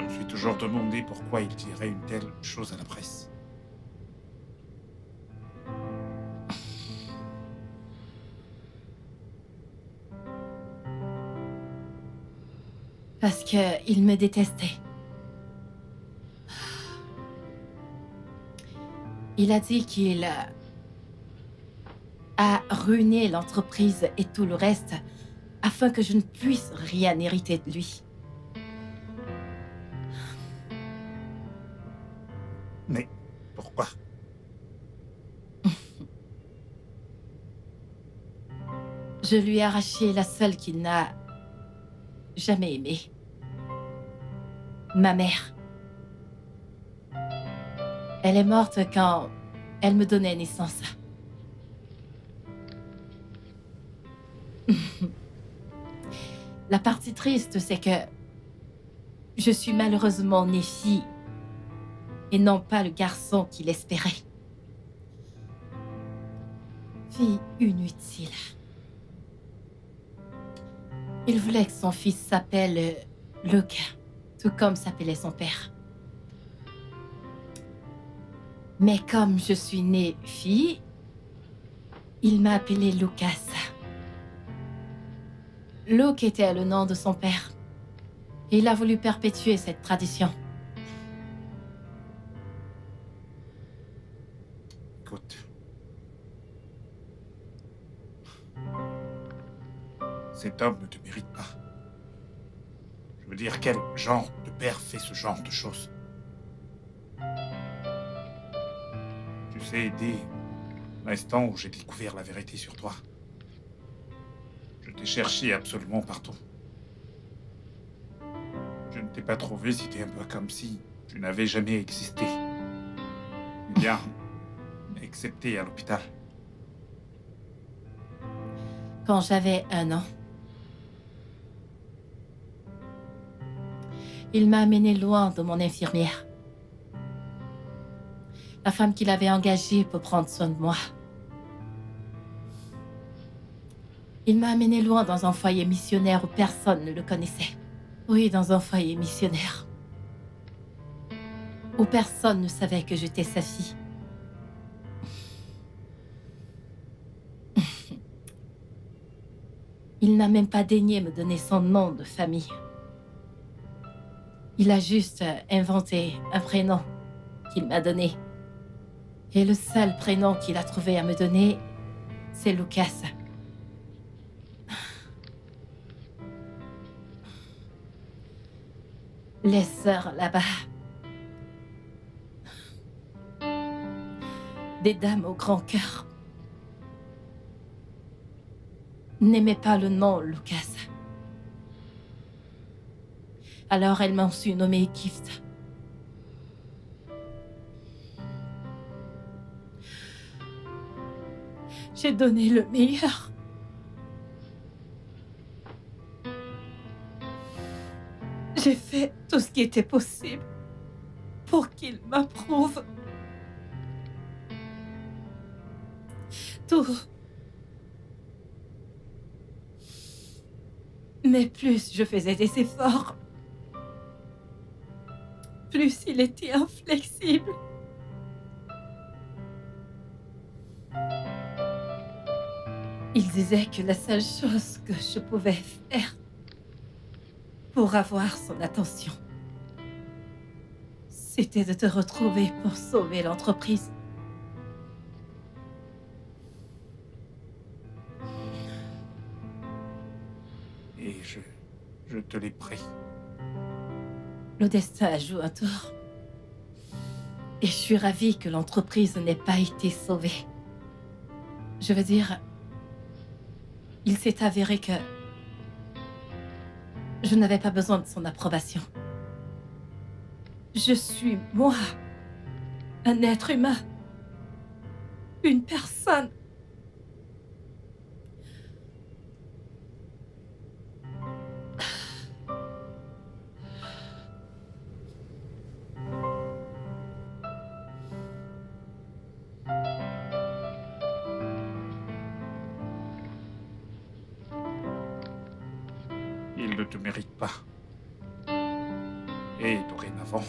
me suis toujours demandé pourquoi il dirait une telle chose à la presse. Parce qu'il me détestait. Il a dit qu'il a ruiné l'entreprise et tout le reste afin que je ne puisse rien hériter de lui. Mais pourquoi? Je lui ai arraché la seule qu'il n'a jamais aimée. Ma mère. Elle est morte quand elle me donnait naissance. La partie triste, c'est que je suis malheureusement née fille et non pas le garçon qu'il espérait. Fille inutile. Il voulait que son fils s'appelle Luke, tout comme s'appelait son père. Mais comme je suis née fille, il m'a appelée Lucas. Luke était le nom de son père. Et il a voulu perpétuer cette tradition. Écoute. Cet homme ne te mérite pas. Je veux dire, quel genre de père fait ce genre de choses? Tu sais, dès l'instant où j'ai découvert la vérité sur toi, je t'ai cherché absolument partout. Je ne t'ai pas trouvé, c'était un peu comme si tu n'avais jamais existé. Bien, excepté à l'hôpital. Quand j'avais 1 an, il m'a amené loin de mon infirmière. La femme qu'il avait engagée pour prendre soin de moi. Il m'a amené loin dans un foyer missionnaire où personne ne le connaissait. Oui, dans un foyer missionnaire. Où personne ne savait que j'étais sa fille. Il n'a même pas daigné me donner son nom de famille. Il a juste inventé un prénom qu'il m'a donné. Et le seul prénom qu'il a trouvé à me donner, c'est Lucas. Les sœurs là-bas. Des dames au grand cœur. N'aimaient pas le nom Lucas. Alors elles m'ont su nommer Gift. J'ai donné le meilleur. J'ai fait tout ce qui était possible pour qu'il m'approuve. tout. Mais plus je faisais des efforts, plus il était inflexible. Il disait que la seule chose que je pouvais faire pour avoir son attention, c'était de te retrouver pour sauver l'entreprise. Et je te l'ai pris. Le destin a joué un tour. Et je suis ravie que l'entreprise n'ait pas été sauvée. Je veux dire, il s'est avéré que je n'avais pas besoin de son approbation. Je suis, moi, un être humain. Une personne. Il ne te mérite pas. Et dorénavant,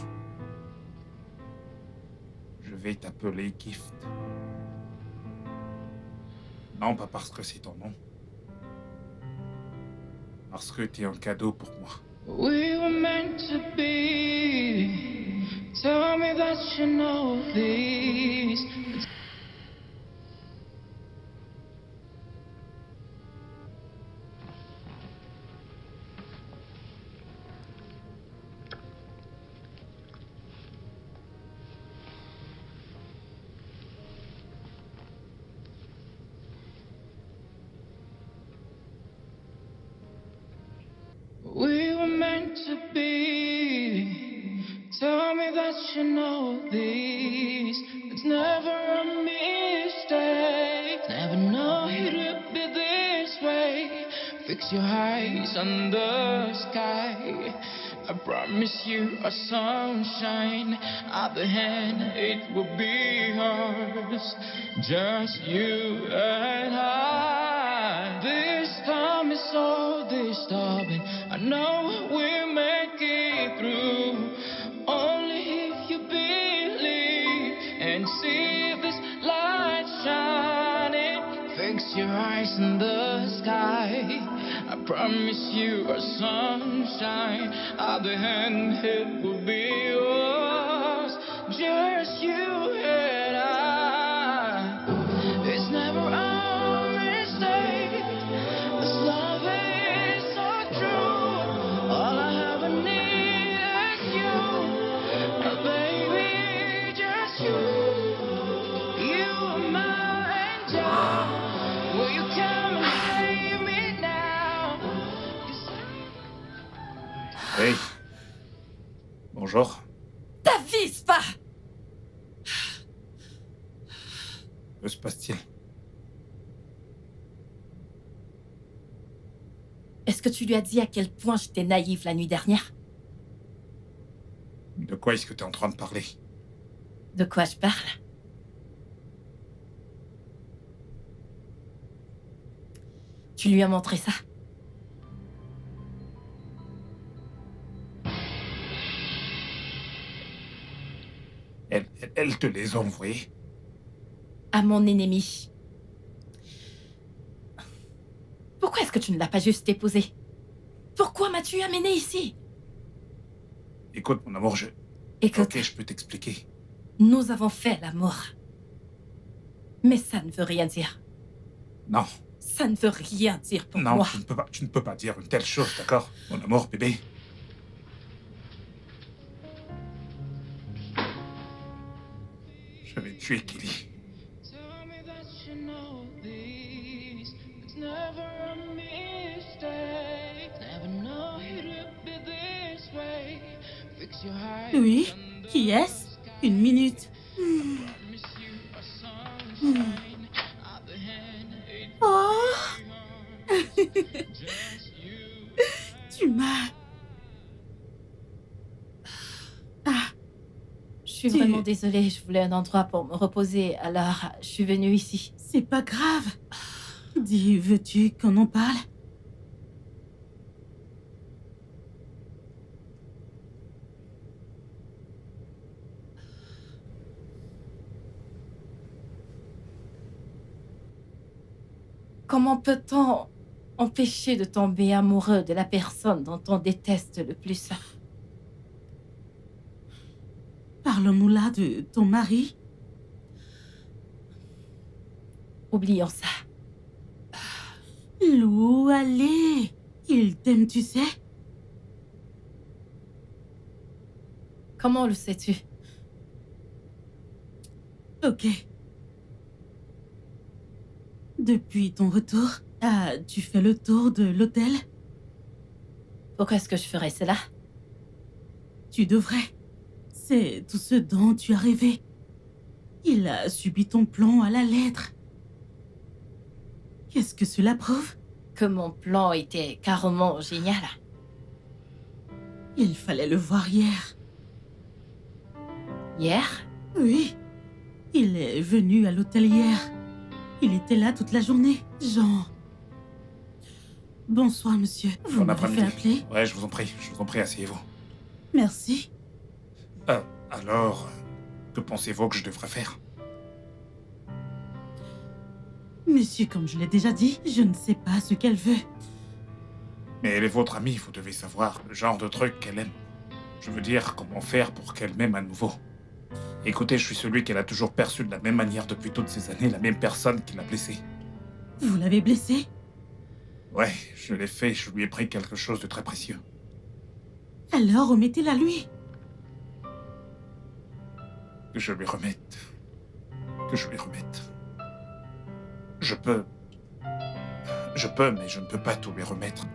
je vais t'appeler Gift. Non, pas parce que c'est ton nom. Parce que t'es un cadeau pour moi. We were meant to be. Tell me that you know this. We were meant to be. Tell me that you know this. It's never a mistake. Never know it would be this way. Fix your eyes on the sky. I promise you a sunshine. At the end, it will be ours. Just you and I. This time is so disturbing. I know we'll make it through. Only if you believe and see this light shining. Fix your eyes in the sky. I promise you a sunshine. At the end, it will be yours. Just you and I. It's never a mistake. This love is so true. All I ever need is you. Baby, just you. You are my angel. Will you come and save me now? Hey. Bonjour. T'avise pas! Que se passe-t-il? Est-ce que tu lui as dit à quel point j'étais naïve la nuit dernière? De quoi est-ce que tu es en train de parler? De quoi je parle? Tu lui as montré ça? Elle te les a envoyés? À mon ennemi. Pourquoi est-ce que tu ne l'as pas juste épousé? Pourquoi m'as-tu amené ici? Écoute, mon amour, Écoute, Ok, je peux t'expliquer. nous avons fait l'amour. Mais ça ne veut rien dire. Non, Ça ne veut rien dire pour non, moi. tu ne peux pas dire une telle chose, d'accord? Mon amour, bébé. Je vais tuer Kelly. Tell me that you know this. It's never a mistake. Never know it would be this way. Fix your eyes Oui, on the qui est-ce? Une minute. promise you a sunshine. At the end, it Oh, just you. tu m'as... Ah, suis Tu- vraiment désolée, je voulais un endroit pour me reposer, alors je suis venue ici. C'est pas grave. Dis, veux-tu qu'on en parle? Comment peut-on empêcher de tomber amoureux de la personne dont on déteste le plus? Parlons-nous là de ton mari? Oublions ça. Lou, allez. Il t'aime, tu sais? Comment le sais-tu? Ok. Depuis ton retour, as-tu fait le tour de l'hôtel? Pourquoi est-ce que je ferais cela? Tu devrais. C'est tout ce dont tu as rêvé. Il a subi ton plan à la lettre. Qu'est-ce que cela prouve? Que mon plan était carrément génial. Il fallait le voir hier. Hier? Oui. Il est venu à l'hôtel hier. Il était là toute la journée. Jean. Bonsoir, monsieur. Vous Bon m'avez fait après-midi. appeler? Ouais, je vous en prie, asseyez-vous. Merci. Alors, que pensez-vous que je devrais faire? Monsieur, comme je l'ai déjà dit, je ne sais pas ce qu'elle veut. Mais elle est votre amie, vous devez savoir le genre de truc qu'elle aime. Je veux dire, comment faire pour qu'elle m'aime à nouveau. Écoutez, je suis celui qu'elle a toujours perçu de la même manière depuis toutes ces années, la même personne qui l'a blessée. Vous l'avez blessé? Ouais, je l'ai fait, je lui ai pris quelque chose de très précieux. Alors remettez-la lui. Que je lui remette. Que je lui remette. Je peux, mais je ne peux pas tout lui remettre.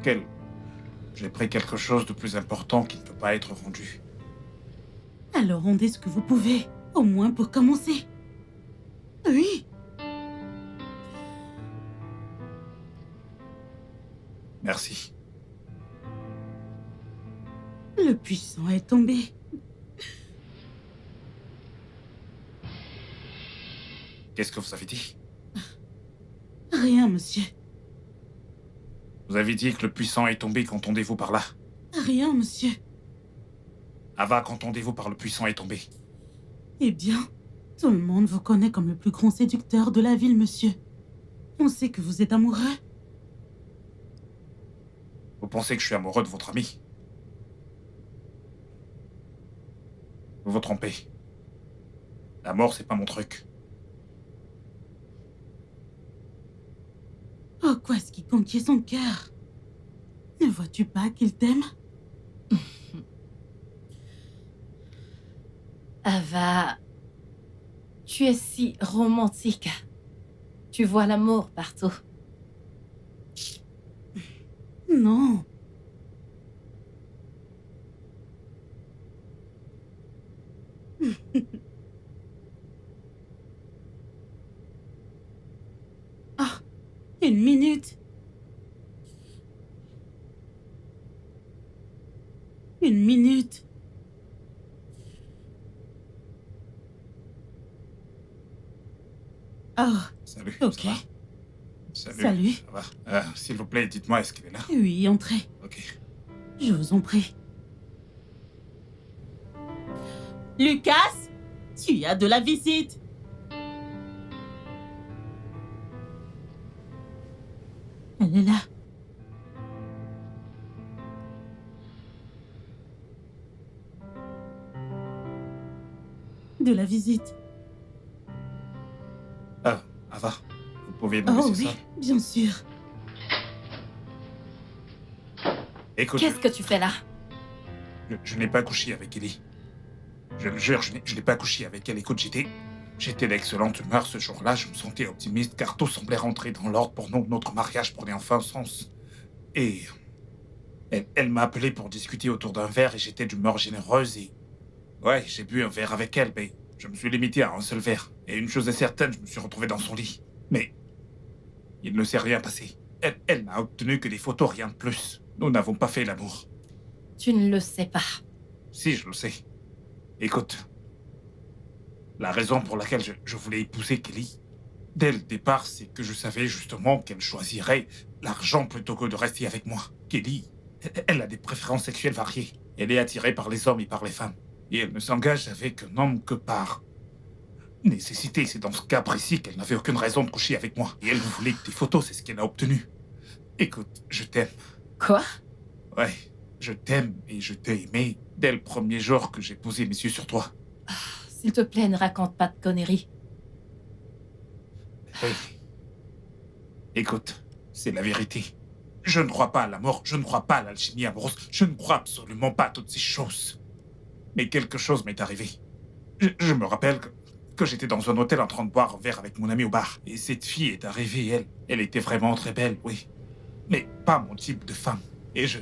J'ai pris quelque chose de plus important qui ne peut pas être rendu. Alors rendez ce que vous pouvez, au moins pour commencer. Oui. Merci. Le puissant est tombé. Qu'est-ce que vous avez dit? Rien, monsieur. Vous avez dit que le puissant est tombé, qu'entendez-vous par là? Rien, monsieur. Ava, qu'entendez-vous par le puissant est tombé? Eh bien, tout le monde vous connaît comme le plus grand séducteur de la ville, monsieur. On sait que vous êtes amoureux. Vous pensez que je suis amoureux de votre ami? Vous vous trompez. La mort, c'est pas mon truc. Oh, quoi est-ce qui conquiert son cœur? Ne vois-tu pas qu'il t'aime? Ava, tu es si romantique. Tu vois l'amour partout. Non. Ah, une minute. Une minute. Oh, Salut. ok. Ça va? Salut. Salut. Ça va? S'il vous plaît, dites-moi, est-ce qu'il est là? Oui, entrez. Ok. Je vous en prie. Lucas, tu as de la visite. Elle est là. De la visite. Ava, vous pouvez me Oh laisser oui, ça? bien sûr. Écoute, Qu'est-ce que tu fais là? je n'ai pas couché avec Ellie. Je le jure, je n'ai pas couché avec elle. Écoute, j'étais d'excellente humeur ce jour-là. Je me sentais optimiste car tout semblait rentrer dans l'ordre pour nous. Notre mariage prenait enfin sens. Et elle m'a appelé pour discuter autour d'un verre et j'étais d'humeur généreuse et... Ouais, j'ai bu un verre avec elle, mais je me suis limité à un seul verre. Et une chose est certaine, je me suis retrouvé dans son lit. Mais il ne s'est rien passé. Elle n'a obtenu que des photos, rien de plus. Nous n'avons pas fait l'amour. Tu ne le sais pas. Si, je le sais. Écoute, La raison pour laquelle je voulais épouser Kelly, dès le départ, c'est que je savais justement qu'elle choisirait l'argent plutôt que de rester avec moi. Kelly, elle a des préférences sexuelles variées. Elle est attirée par les hommes et par les femmes. Et elle ne s'engage avec un homme que par nécessité. C'est dans ce cas précis qu'elle n'avait aucune raison de coucher avec moi. Et elle voulait tes photos, c'est ce qu'elle a obtenu. Écoute, je t'aime. Quoi? Ouais, je t'aime et je t'ai aimé dès le premier jour que j'ai posé mes yeux sur toi. S'il te plaît, ne raconte pas de conneries. Hey. Écoute, c'est la vérité. Je ne crois pas à la mort, je ne crois pas à l'alchimie amoureuse, je ne crois absolument pas à toutes ces choses. Mais quelque chose m'est arrivé. Je me rappelle que j'étais dans un hôtel en train de boire un verre avec mon ami au bar. Et cette fille est arrivée, elle était vraiment très belle, oui. Mais pas mon type de femme. Et je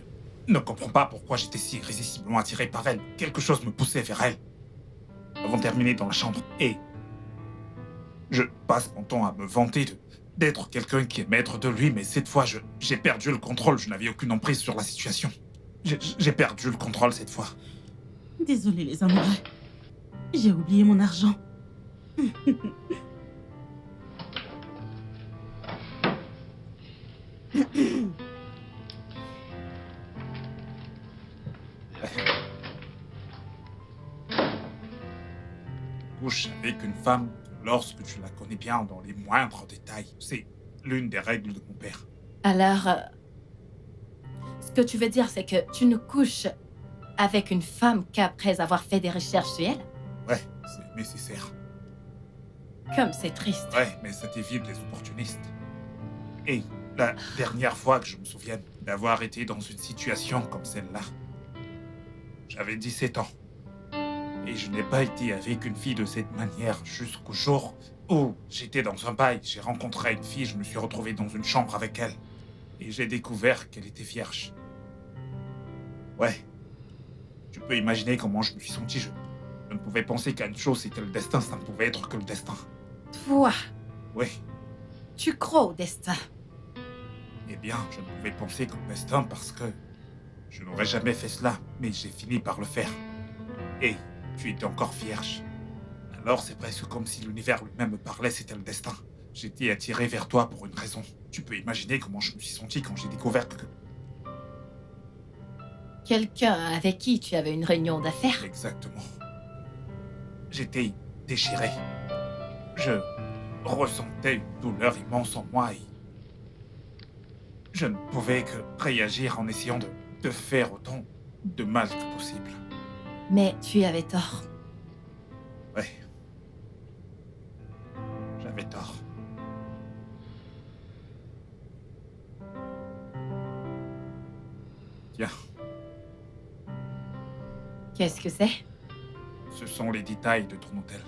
ne comprends pas pourquoi j'étais si irrésistiblement attiré par elle. Quelque chose me poussait vers elle. Nous avons terminé dans la chambre et je passe mon temps à me vanter d'être quelqu'un qui est maître de lui, mais cette fois, j'ai perdu le contrôle. Je n'avais aucune emprise sur la situation. J'ai perdu le contrôle cette fois. Désolé les amoureux. J'ai oublié mon argent. Couche avec une femme lorsque tu la connais bien dans les moindres détails. C'est l'une des règles de mon père. Alors, ce que tu veux dire, c'est que tu ne couches avec une femme qu'après avoir fait des recherches sur elle? Ouais, c'est nécessaire. Comme c'est triste. Ouais, mais ça t'évite les opportunistes. Et la dernière fois que je me souvienne d'avoir été dans une situation comme celle-là, j'avais 17 ans. Et je n'ai pas été avec une fille de cette manière jusqu'au jour où j'étais dans un bail. J'ai rencontré une fille, je me suis retrouvé dans une chambre avec elle. Et j'ai découvert qu'elle était vierge. Ouais. Tu peux imaginer comment je me suis senti. Je ne pouvais penser qu'à une chose, c'était le destin. Ça ne pouvait être que le destin. Toi, Oui. tu crois au destin. Eh bien, je ne pouvais penser qu'au destin parce que je n'aurais jamais fait cela, mais j'ai fini par le faire. Et tu étais encore vierge. Alors c'est presque comme si l'univers lui-même me parlait, c'était le destin. J'étais attiré vers toi pour une raison. Tu peux imaginer comment je me suis senti quand j'ai découvert que... Quelqu'un avec qui tu avais une réunion d'affaires? Exactement. J'étais déchiré. Je ressentais une douleur immense en moi et... je ne pouvais que réagir en essayant de faire autant de mal que possible. Mais tu avais tort. Ouais. J'avais tort. Tiens, Qu'est-ce que c'est? ce sont les détails de ton hôtel.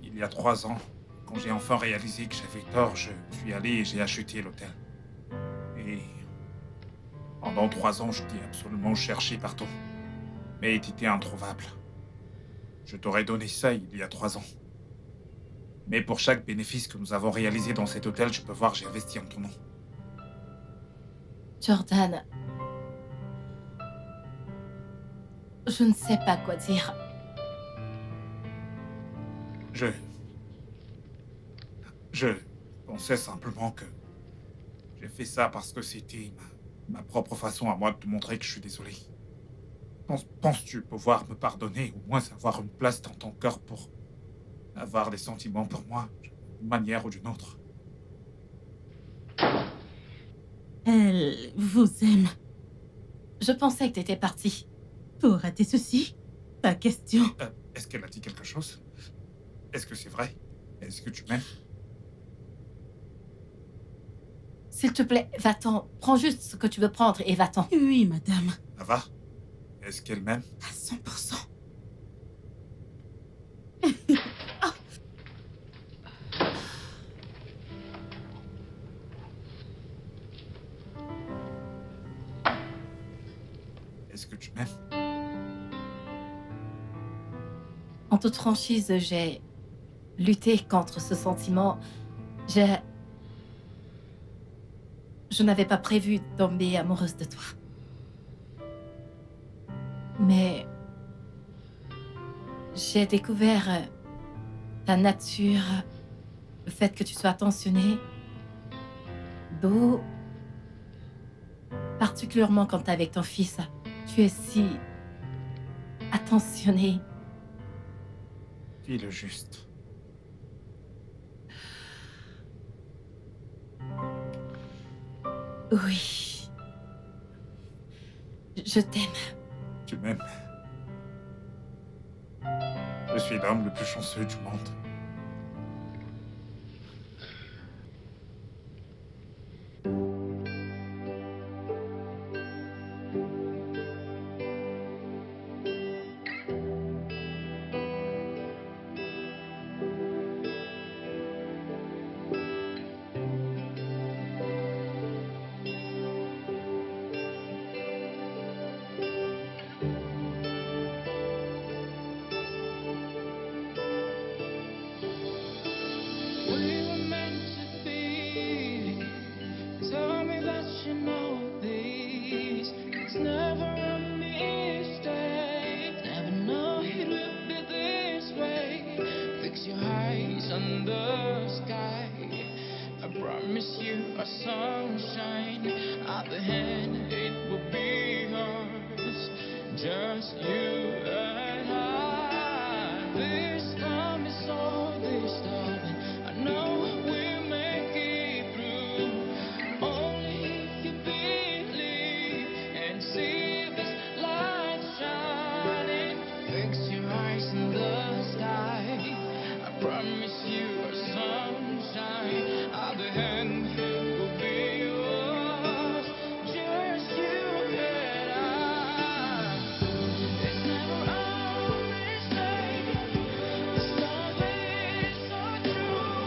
Il y a 3 ans, quand j'ai enfin réalisé que j'avais tort, je suis allé et j'ai acheté l'hôtel. Et pendant 3 ans, je t'ai absolument cherché partout. Mais t'étais introuvable. Je t'aurais donné ça il y a 3 ans. Mais pour chaque bénéfice que nous avons réalisé dans cet hôtel, tu peux voir, j'ai investi en ton nom. Jordan, je ne sais pas quoi dire. Je pensais simplement que j'ai fait ça parce que c'était ma propre façon à moi de te montrer que je suis désolé. Penses-tu pouvoir me pardonner, ou au moins avoir une place dans ton cœur pour avoir des sentiments pour moi, d'une manière ou d'une autre? Elle vous aime. Je pensais que t'étais parti. Pour rater ceci, pas question. Est-ce qu'elle a dit quelque chose? Est-ce que c'est vrai? Est-ce que tu m'aimes? S'il te plaît, va-t'en. Prends juste ce que tu veux prendre et va-t'en. Oui, madame, Ça va? Est-ce qu'elle m'aime? à 100%. Est-ce que tu m'aimes? En toute franchise, j'ai lutté contre ce sentiment. Je n'avais pas prévu de tomber amoureuse de toi. Mais J'ai découvert ta nature, le fait que tu sois attentionné, beau, particulièrement quand t'es avec ton fils. Tu es si attentionné. Dis le juste. Oui. Je t'aime. Tu m'aimes. Je suis l'homme le plus chanceux du monde. We were meant to be. Tell me that you know this. It's never a mistake. Never know it would be this way. Fix your eyes on the sky. I promise you a sunshine. At the end, it will be ours. Just you and